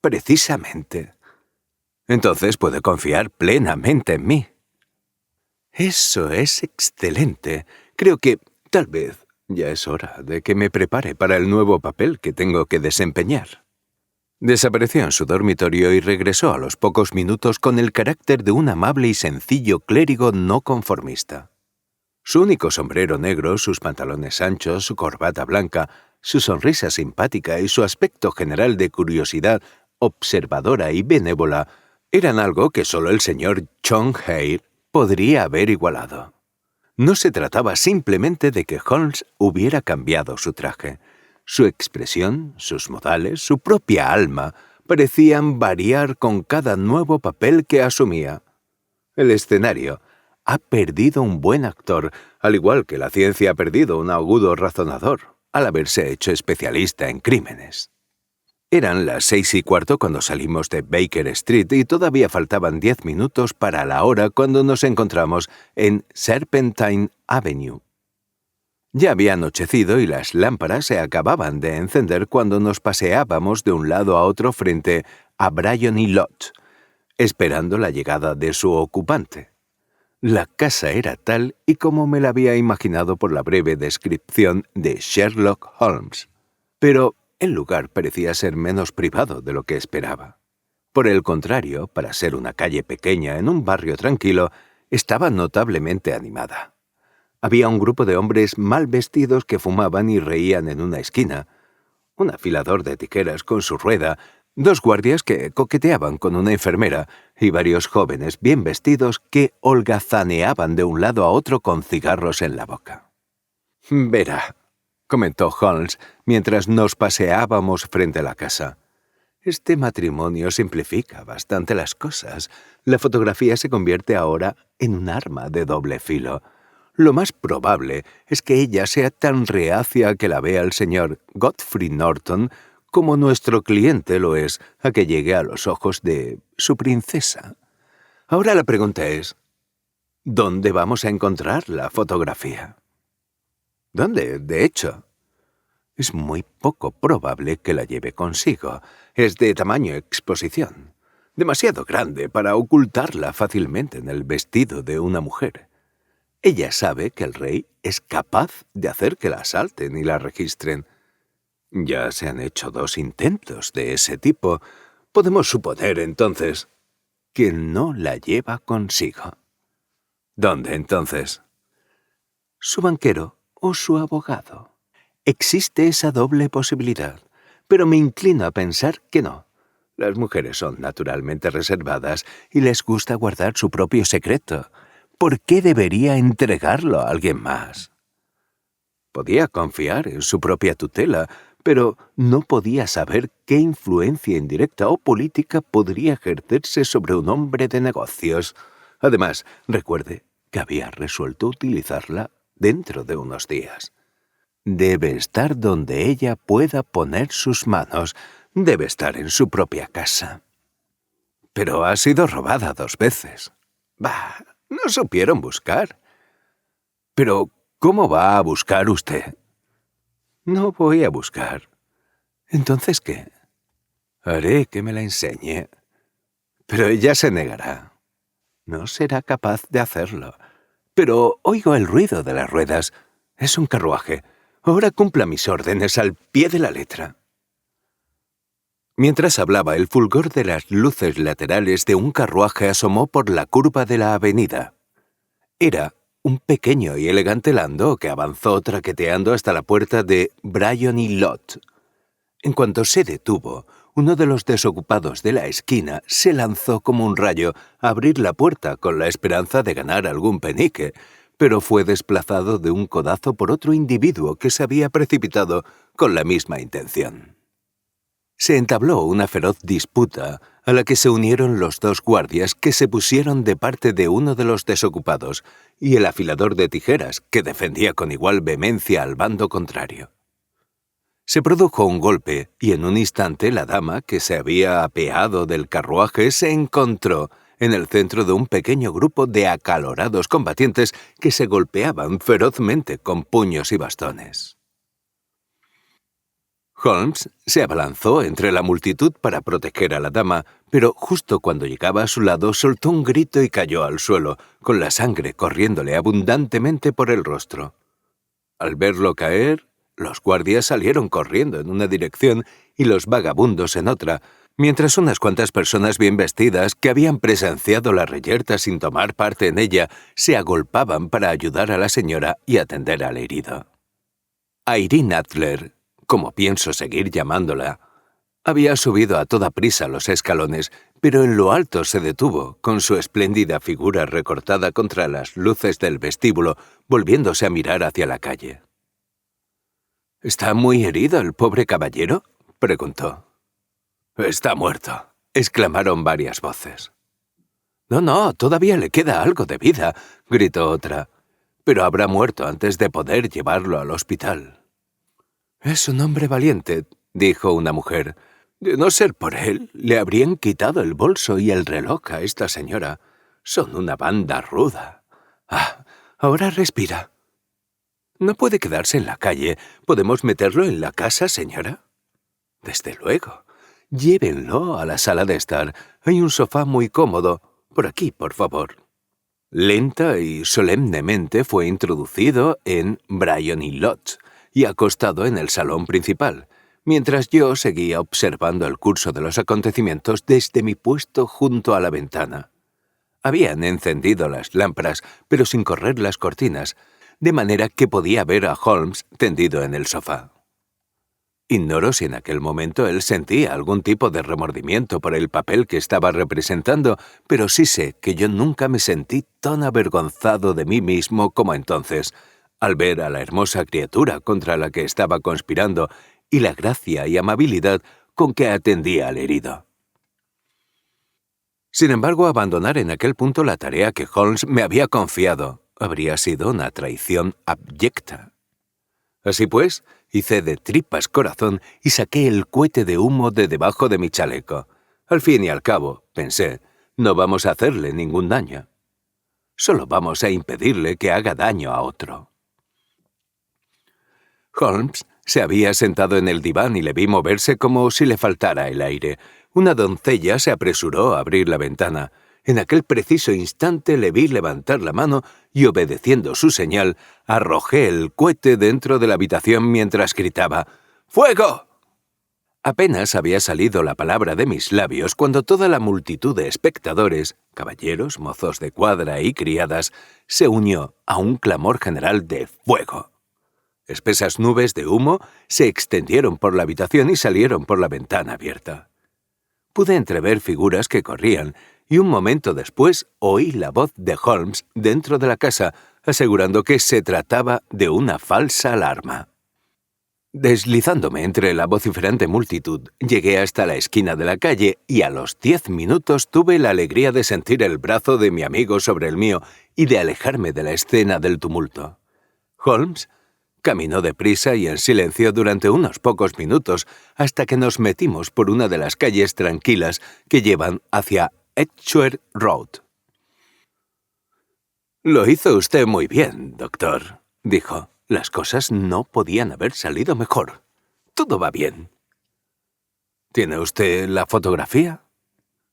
S1: Precisamente. Entonces puede confiar plenamente en mí. Eso es excelente. Creo que, tal vez, Ya es hora de que me prepare para el nuevo papel que tengo que desempeñar. Desapareció en su dormitorio y regresó a los pocos minutos con el carácter de un amable y sencillo clérigo no conformista. Su único sombrero negro, sus pantalones anchos, su corbata blanca, su sonrisa simpática y su aspecto general de curiosidad observadora y benévola eran algo que solo el señor John Hale podría haber igualado. No se trataba simplemente de que Holmes hubiera cambiado su traje. Su expresión, sus modales, su propia alma parecían variar con cada nuevo papel que asumía. El escenario ha perdido un buen actor, al igual que la ciencia ha perdido un agudo razonador, al haberse hecho especialista en crímenes. Eran las 6:15 cuando salimos de Baker Street y todavía faltaban 10 minutos para la hora cuando nos encontramos en Serpentine Avenue. Ya había anochecido y las lámparas se acababan de encender cuando nos paseábamos de un lado a otro frente a Bryony Lodge, esperando la llegada de su ocupante. La casa era tal y como me la había imaginado por la breve descripción de Sherlock Holmes, pero el lugar parecía ser menos privado de lo que esperaba. Por el contrario, para ser una calle pequeña en un barrio tranquilo, estaba notablemente animada. Había un grupo de hombres mal vestidos que fumaban y reían en una esquina, un afilador de tijeras con su rueda, 2 guardias que coqueteaban con una enfermera y varios jóvenes bien vestidos que holgazaneaban de un lado a otro con cigarros en la boca. «Verá», comentó Holmes mientras nos paseábamos frente a la casa. «Este matrimonio simplifica bastante las cosas. La fotografía se convierte ahora en un arma de doble filo. Lo más probable es que ella sea tan reacia a que la vea el señor Godfrey Norton como nuestro cliente lo es a que llegue a los ojos de su princesa. Ahora la pregunta es, ¿dónde vamos a encontrar la fotografía?» «¿Dónde, de hecho?» «Es muy poco probable que la lleve consigo. Es de tamaño exposición. Demasiado grande para ocultarla fácilmente en el vestido de una mujer. Ella sabe que el rey es capaz de hacer que la asalten y la registren. Ya se han hecho 2 intentos de ese tipo. Podemos suponer, entonces, que no la lleva consigo. ¿Dónde, entonces?» «Su banquero o su abogado. Existe esa doble posibilidad, pero me inclino a pensar que no. Las mujeres son naturalmente reservadas y les gusta guardar su propio secreto. ¿Por qué debería entregarlo a alguien más?» Podía confiar en su propia tutela, pero no podía saber qué influencia indirecta o política podría ejercerse sobre un hombre de negocios. Además, recuerde que había resuelto utilizarla dentro de unos días. Debe estar donde ella pueda poner sus manos. Debe estar en su propia casa. «Pero ha sido robada 2 veces. Bah, no supieron buscar». «Pero, ¿cómo va a buscar usted?» «No voy a buscar». «¿Entonces qué?» «Haré que me la enseñe». «Pero ella se negará». «No será capaz de hacerlo». «Pero oigo el ruido de las ruedas. Es un carruaje. Ahora cumpla mis órdenes al pie de la letra». Mientras hablaba, el fulgor de las luces laterales de un carruaje asomó por la curva de la avenida. Era un pequeño y elegante landó que avanzó traqueteando hasta la puerta de Bryony Lodge. En cuanto se detuvo, uno de los desocupados de la esquina se lanzó como un rayo a abrir la puerta con la esperanza de ganar algún penique, pero fue desplazado de un codazo por otro individuo que se había precipitado con la misma intención. Se entabló una feroz disputa a la que se unieron los 2 guardias que se pusieron de parte de uno de los desocupados y el afilador de tijeras que defendía con igual vehemencia al bando contrario. Se produjo un golpe y en un instante la dama que se había apeado del carruaje se encontró en el centro de un pequeño grupo de acalorados combatientes que se golpeaban ferozmente con puños y bastones. Holmes se abalanzó entre la multitud para proteger a la dama, pero justo cuando llegaba a su lado soltó un grito y cayó al suelo, con la sangre corriéndole abundantemente por el rostro. Al verlo caer, los guardias salieron corriendo en una dirección y los vagabundos en otra, mientras unas cuantas personas bien vestidas que habían presenciado la reyerta sin tomar parte en ella se agolpaban para ayudar a la señora y atender al herido. Irene Adler, como pienso seguir llamándola, había subido a toda prisa los escalones, pero en lo alto se detuvo, con su espléndida figura recortada contra las luces del vestíbulo, volviéndose a mirar hacia la calle. —¿Está muy herido el pobre caballero? —preguntó. —Está muerto —exclamaron varias voces. No, todavía le queda algo de vida —gritó otra—, pero habrá muerto antes de poder llevarlo al hospital. —Es un hombre valiente —dijo una mujer—. De no ser por él, le habrían quitado el bolso y el reloj a esta señora. Son una banda ruda. Ahora respira. ¿No puede quedarse en la calle? ¿Podemos meterlo en la casa, señora? Desde luego. Llévenlo a la sala de estar. Hay un sofá muy cómodo. Por aquí, por favor. Lenta y solemnemente fue introducido en Bryony Lodge y acostado en el salón principal, mientras yo seguía observando el curso de los acontecimientos desde mi puesto junto a la ventana. Habían encendido las lámparas, pero sin correr las cortinas, de manera que podía ver a Holmes tendido en el sofá. Ignoro si en aquel momento él sentía algún tipo de remordimiento por el papel que estaba representando, pero sí sé que yo nunca me sentí tan avergonzado de mí mismo como entonces, al ver a la hermosa criatura contra la que estaba conspirando y la gracia y amabilidad con que atendía al herido. Sin embargo, abandonar en aquel punto la tarea que Holmes me había confiado habría sido una traición abyecta. Así pues, hice de tripas corazón y saqué el cohete de humo de debajo de mi chaleco. Al fin y al cabo, pensé, no vamos a hacerle ningún daño. Solo vamos a impedirle que haga daño a otro. Holmes se había sentado en el diván y le vi moverse como si le faltara el aire. Una doncella se apresuró a abrir la ventana. En aquel preciso instante le vi levantar la mano y, obedeciendo su señal, arrojé el cohete dentro de la habitación mientras gritaba «¡Fuego!». Apenas había salido la palabra de mis labios cuando toda la multitud de espectadores, caballeros, mozos de cuadra y criadas, se unió a un clamor general de «¡Fuego!». Espesas nubes de humo se extendieron por la habitación y salieron por la ventana abierta. Pude entrever figuras que corrían, y un momento después oí la voz de Holmes dentro de la casa, asegurando que se trataba de una falsa alarma. Deslizándome entre la vociferante multitud, llegué hasta la esquina de la calle y a los 10 minutos tuve la alegría de sentir el brazo de mi amigo sobre el mío y de alejarme de la escena del tumulto. Holmes caminó deprisa y en silencio durante unos pocos minutos hasta que nos metimos por una de las calles tranquilas que llevan hacia Edgware Road. «Lo hizo usted muy bien, doctor», dijo. «Las cosas no podían haber salido mejor. Todo va bien». «¿Tiene usted la fotografía?»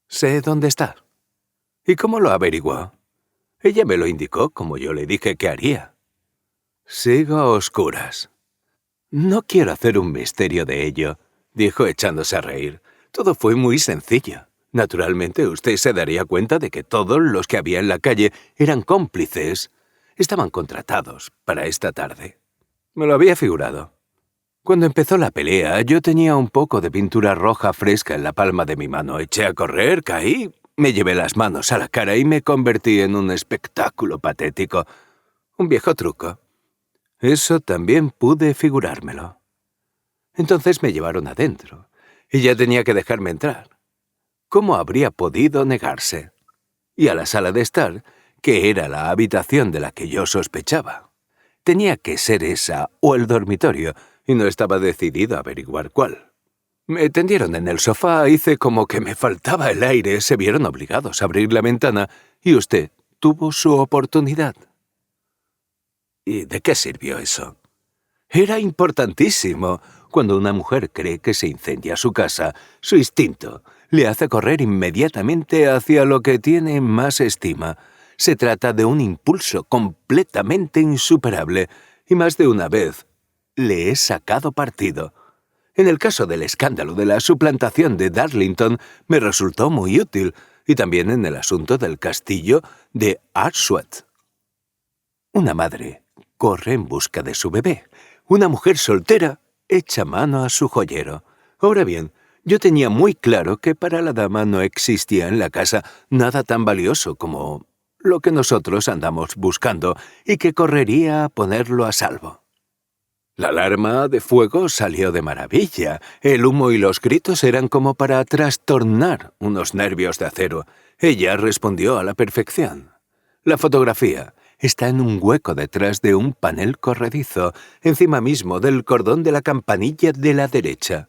S1: «Sé dónde está». «¿Y cómo lo averiguó?» «Ella me lo indicó como yo le dije que haría». «Sigo a oscuras». «No quiero hacer un misterio de ello», dijo echándose a reír. «Todo fue muy sencillo. Naturalmente usted se daría cuenta de que todos los que había en la calle eran cómplices. Estaban contratados para esta tarde. Me lo había figurado. Cuando empezó la pelea, yo tenía un poco de pintura roja fresca en la palma de mi mano. Eché a correr, caí, me llevé las manos a la cara y me convertí en un espectáculo patético. Un viejo truco. Eso también pude figurármelo. Entonces me llevaron adentro, y ya tenía que dejarme entrar. ¿Cómo habría podido negarse? Y a la sala de estar, que era la habitación de la que yo sospechaba. Tenía que ser esa o el dormitorio, y no estaba decidido a averiguar cuál. Me tendieron en el sofá, hice como que me faltaba el aire, se vieron obligados a abrir la ventana, y usted tuvo su oportunidad. ¿Y de qué sirvió eso? Era importantísimo. Cuando una mujer cree que se incendia su casa, su instinto le hace correr inmediatamente hacia lo que tiene más estima. Se trata de un impulso completamente insuperable, y más de una vez le he sacado partido. En el caso del escándalo de la suplantación de Darlington me resultó muy útil, y también en el asunto del castillo de Arswat. Una madre corre en busca de su bebé. Una mujer soltera echa mano a su joyero. Ahora bien, yo tenía muy claro que para la dama no existía en la casa nada tan valioso como lo que nosotros andamos buscando y que correría a ponerlo a salvo. La alarma de fuego salió de maravilla. El humo y los gritos eran como para trastornar unos nervios de acero. Ella respondió a la perfección. La fotografía está en un hueco detrás de un panel corredizo, encima mismo del cordón de la campanilla de la derecha.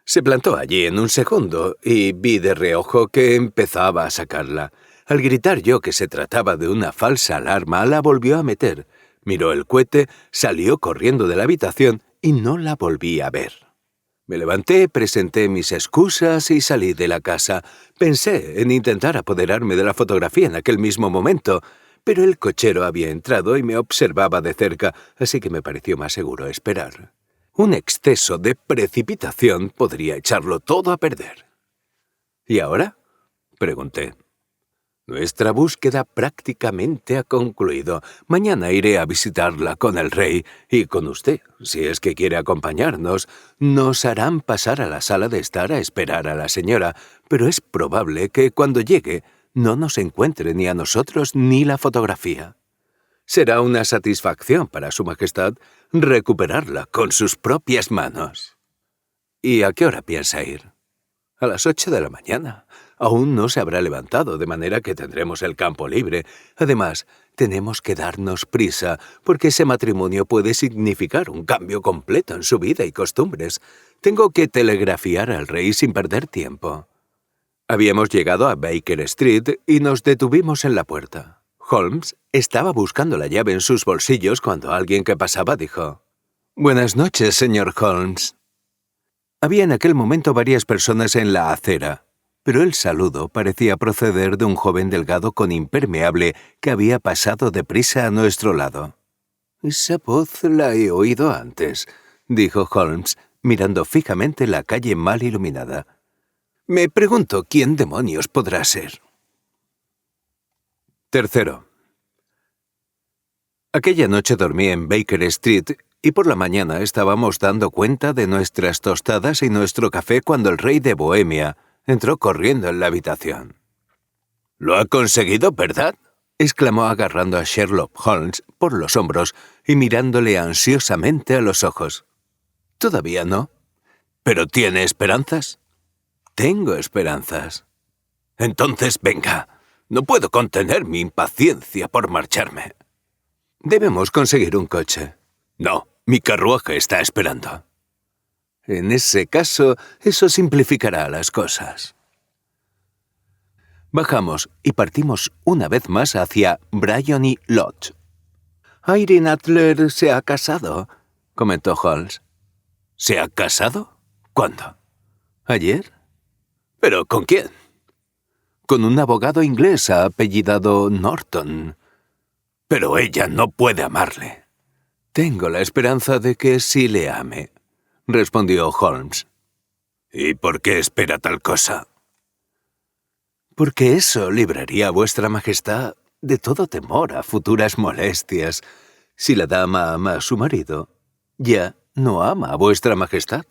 S1: Se plantó allí en un segundo y vi de reojo que empezaba a sacarla. Al gritar yo que se trataba de una falsa alarma, la volvió a meter. Miró el cohete, salió corriendo de la habitación y no la volví a ver. Me levanté, presenté mis excusas y salí de la casa. Pensé en intentar apoderarme de la fotografía en aquel mismo momento, pero el cochero había entrado y me observaba de cerca, así que me pareció más seguro esperar. Un exceso de precipitación podría echarlo todo a perder. ¿Y ahora?, pregunté. Nuestra búsqueda prácticamente ha concluido. Mañana iré a visitarla con el rey y con usted, si es que quiere acompañarnos. Nos harán pasar a la sala de estar a esperar a la señora, pero es probable que cuando llegue no nos encuentre ni a nosotros ni la fotografía. Será una satisfacción para Su Majestad recuperarla con sus propias manos. ¿Y a qué hora piensa ir? A las 8 de la mañana. Aún no se habrá levantado, de manera que tendremos el campo libre. Además, tenemos que darnos prisa, porque ese matrimonio puede significar un cambio completo en su vida y costumbres. Tengo que telegrafiar al rey sin perder tiempo. Habíamos llegado a Baker Street y nos detuvimos en la puerta. Holmes estaba buscando la llave en sus bolsillos cuando alguien que pasaba dijo: «Buenas noches, señor Holmes». Había en aquel momento varias personas en la acera, pero el saludo parecía proceder de un joven delgado con impermeable que había pasado deprisa a nuestro lado. «Esa voz la he oído antes», dijo Holmes, mirando fijamente la calle mal iluminada. «Me pregunto quién demonios podrá ser». Tercero. Aquella noche dormí en Baker Street y por la mañana estábamos dando cuenta de nuestras tostadas y nuestro café cuando el rey de Bohemia entró corriendo en la habitación. «¿Lo ha conseguido, verdad?», exclamó agarrando a Sherlock Holmes por los hombros y mirándole ansiosamente a los ojos. «Todavía no». «¿Pero tiene esperanzas?» «Tengo esperanzas». «Entonces venga. No puedo contener mi impaciencia por marcharme». «Debemos conseguir un coche». «No, mi carruaje está esperando». «En ese caso, eso simplificará las cosas». Bajamos y partimos una vez más hacia Briony Lodge. «Irene Adler se ha casado», comentó Holmes. «¿Se ha casado? ¿Cuándo?» «Ayer». ¿Pero con quién?» «Con un abogado inglés apellidado Norton». «Pero ella no puede amarle». «Tengo la esperanza de que sí le ame», respondió Holmes. «¿Y por qué espera tal cosa?» «Porque eso libraría a vuestra majestad de todo temor a futuras molestias. Si la dama ama a su marido, ya no ama a vuestra majestad.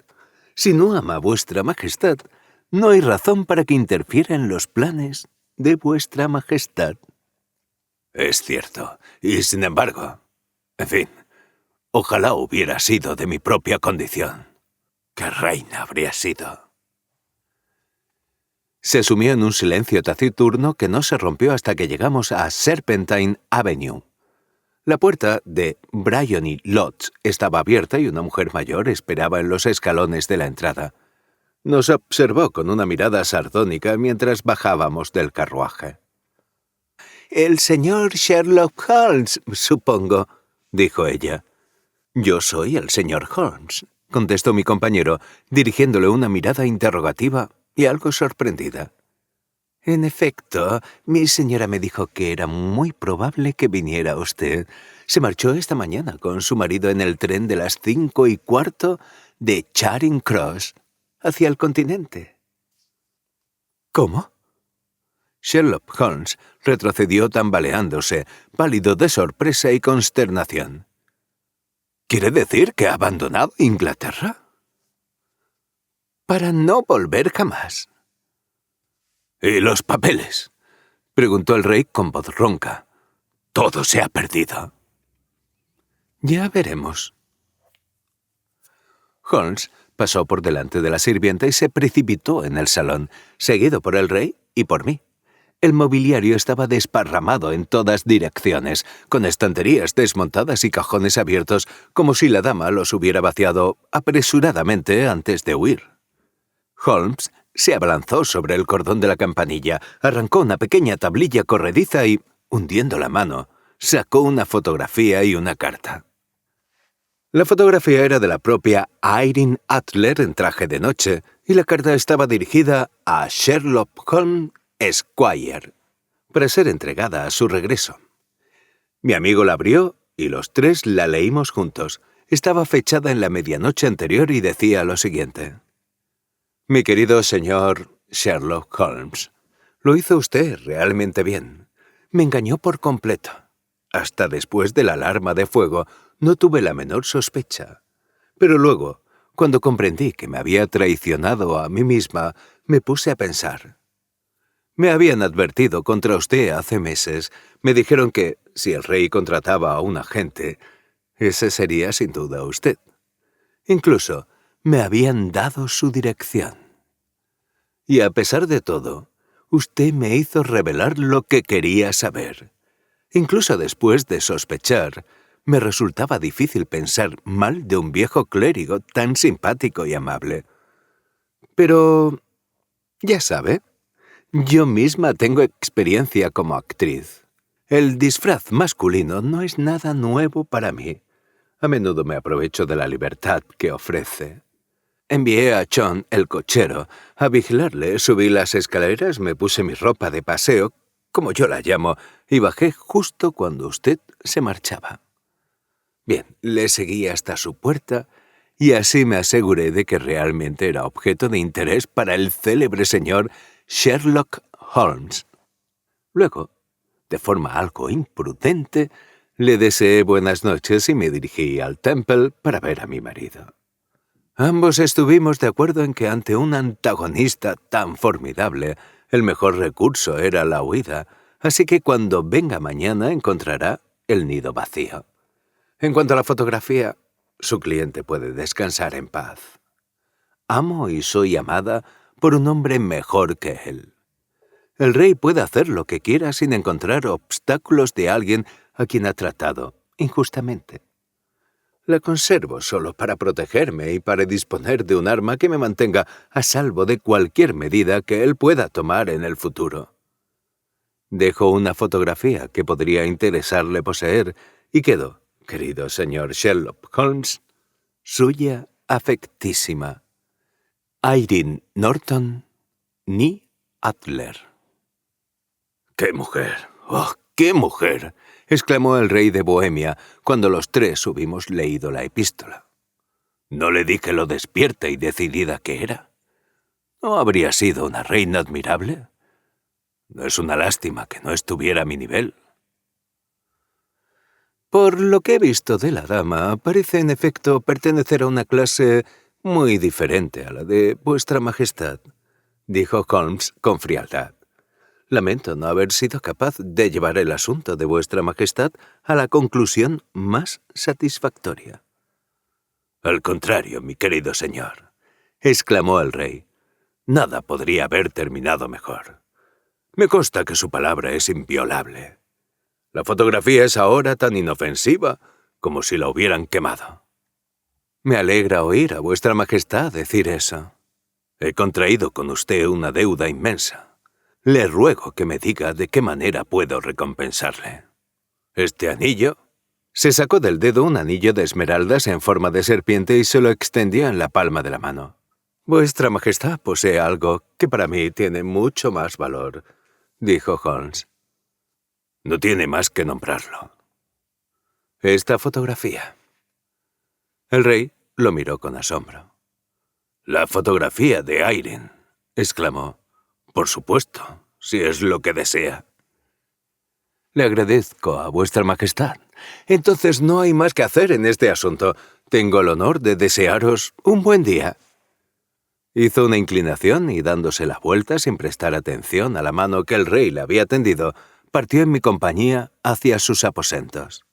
S1: Si no ama a vuestra majestad, no hay razón para que interfiera en los planes de vuestra majestad». «Es cierto, y sin embargo, en fin, ojalá hubiera sido de mi propia condición. ¿Qué reina habría sido?» Se sumió en un silencio taciturno que no se rompió hasta que llegamos a Serpentine Avenue. La puerta de Briony Lodge estaba abierta y una mujer mayor esperaba en los escalones de la entrada. Nos observó con una mirada sardónica mientras bajábamos del carruaje. «El señor Sherlock Holmes, supongo», dijo ella. «Yo soy el señor Holmes», contestó mi compañero, dirigiéndole una mirada interrogativa y algo sorprendida. En efecto, mi señora me dijo que era muy probable que viniera usted. Se marchó esta mañana con su marido en el tren de las 5:15 de Charing Cross hacia el continente. ¿Cómo? Sherlock Holmes retrocedió tambaleándose, pálido de sorpresa y consternación. ¿Quiere decir que ha abandonado Inglaterra? Para no volver jamás. ¿Y los papeles?, preguntó el rey con voz ronca. Todo se ha perdido. Ya veremos. Holmes pasó por delante de la sirvienta y se precipitó en el salón, seguido por el rey y por mí. El mobiliario estaba desparramado en todas direcciones, con estanterías desmontadas y cajones abiertos, como si la dama los hubiera vaciado apresuradamente antes de huir. Holmes se abalanzó sobre el cordón de la campanilla, arrancó una pequeña tablilla corrediza y, hundiendo la mano, sacó una fotografía y una carta. La fotografía era de la propia Irene Adler en traje de noche, y la carta estaba dirigida a Sherlock Holmes Esquire, para ser entregada a su regreso. Mi amigo la abrió y los tres la leímos juntos. Estaba fechada en la medianoche anterior y decía lo siguiente. Mi querido señor Sherlock Holmes, lo hizo usted realmente bien. Me engañó por completo. Hasta después de la alarma de fuego no tuve la menor sospecha. Pero luego, cuando comprendí que me había traicionado a mí misma, me puse a pensar. Me habían advertido contra usted hace meses. Me dijeron que, si el rey contrataba a un agente, ese sería sin duda usted. Incluso me habían dado su dirección. Y a pesar de todo, usted me hizo revelar lo que quería saber. Incluso después de sospechar, me resultaba difícil pensar mal de un viejo clérigo tan simpático y amable. Pero, ya sabe, yo misma tengo experiencia como actriz. El disfraz masculino no es nada nuevo para mí. A menudo me aprovecho de la libertad que ofrece. Envié a John, el cochero, a vigilarle, subí las escaleras, me puse mi ropa de paseo, como yo la llamo, y bajé justo cuando usted se marchaba. Bien, le seguí hasta su puerta, y así me aseguré de que realmente era objeto de interés para el célebre señor Sherlock Holmes. Luego, de forma algo imprudente, le deseé buenas noches y me dirigí al Temple para ver a mi marido. Ambos estuvimos de acuerdo en que ante un antagonista tan formidable, el mejor recurso era la huida, así que cuando venga mañana encontrará el nido vacío. En cuanto a la fotografía, su cliente puede descansar en paz. Amo y soy amada por un hombre mejor que él. El rey puede hacer lo que quiera sin encontrar obstáculos de alguien a quien ha tratado injustamente. La conservo solo para protegerme y para disponer de un arma que me mantenga a salvo de cualquier medida que él pueda tomar en el futuro. Dejo una fotografía que podría interesarle poseer y quedo, querido señor Sherlock Holmes, suya afectísima, Irene Norton, née Adler. ¡Qué mujer! ¡Oh, qué mujer!, exclamó el rey de Bohemia cuando los tres hubimos leído la epístola. ¿No le dije lo despierta y decidida que era? ¿No habría sido una reina admirable? No es una lástima que no estuviera a mi nivel. Por lo que he visto de la dama, parece en efecto pertenecer a una clase muy diferente a la de vuestra majestad, dijo Holmes con frialdad. Lamento no haber sido capaz de llevar el asunto de vuestra majestad a la conclusión más satisfactoria. Al contrario, mi querido señor, exclamó el rey, nada podría haber terminado mejor. Me consta que su palabra es inviolable. La fotografía es ahora tan inofensiva como si la hubieran quemado. Me alegra oír a vuestra majestad decir eso. He contraído con usted una deuda inmensa. Le ruego que me diga de qué manera puedo recompensarle. ¿Este anillo? Se sacó del dedo un anillo de esmeraldas en forma de serpiente y se lo extendió en la palma de la mano. Vuestra Majestad posee algo que para mí tiene mucho más valor, dijo Holmes. No tiene más que nombrarlo. Esta fotografía. El rey lo miró con asombro. «La fotografía de Irene», exclamó. «Por supuesto, si es lo que desea». «Le agradezco a vuestra Majestad. Entonces no hay más que hacer en este asunto. Tengo el honor de desearos un buen día». Hizo una inclinación y, dándose la vuelta sin prestar atención a la mano que el rey le había tendido, partió en mi compañía hacia sus aposentos.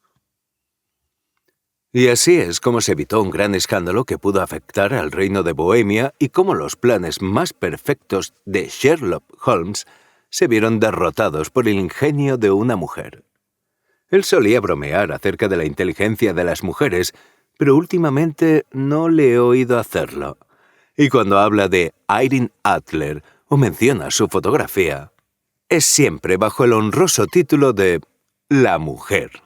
S1: Y así es como se evitó un gran escándalo que pudo afectar al reino de Bohemia y cómo los planes más perfectos de Sherlock Holmes se vieron derrotados por el ingenio de una mujer. Él solía bromear acerca de la inteligencia de las mujeres, pero últimamente no le he oído hacerlo. Y cuando habla de Irene Adler o menciona su fotografía, es siempre bajo el honroso título de «La mujer».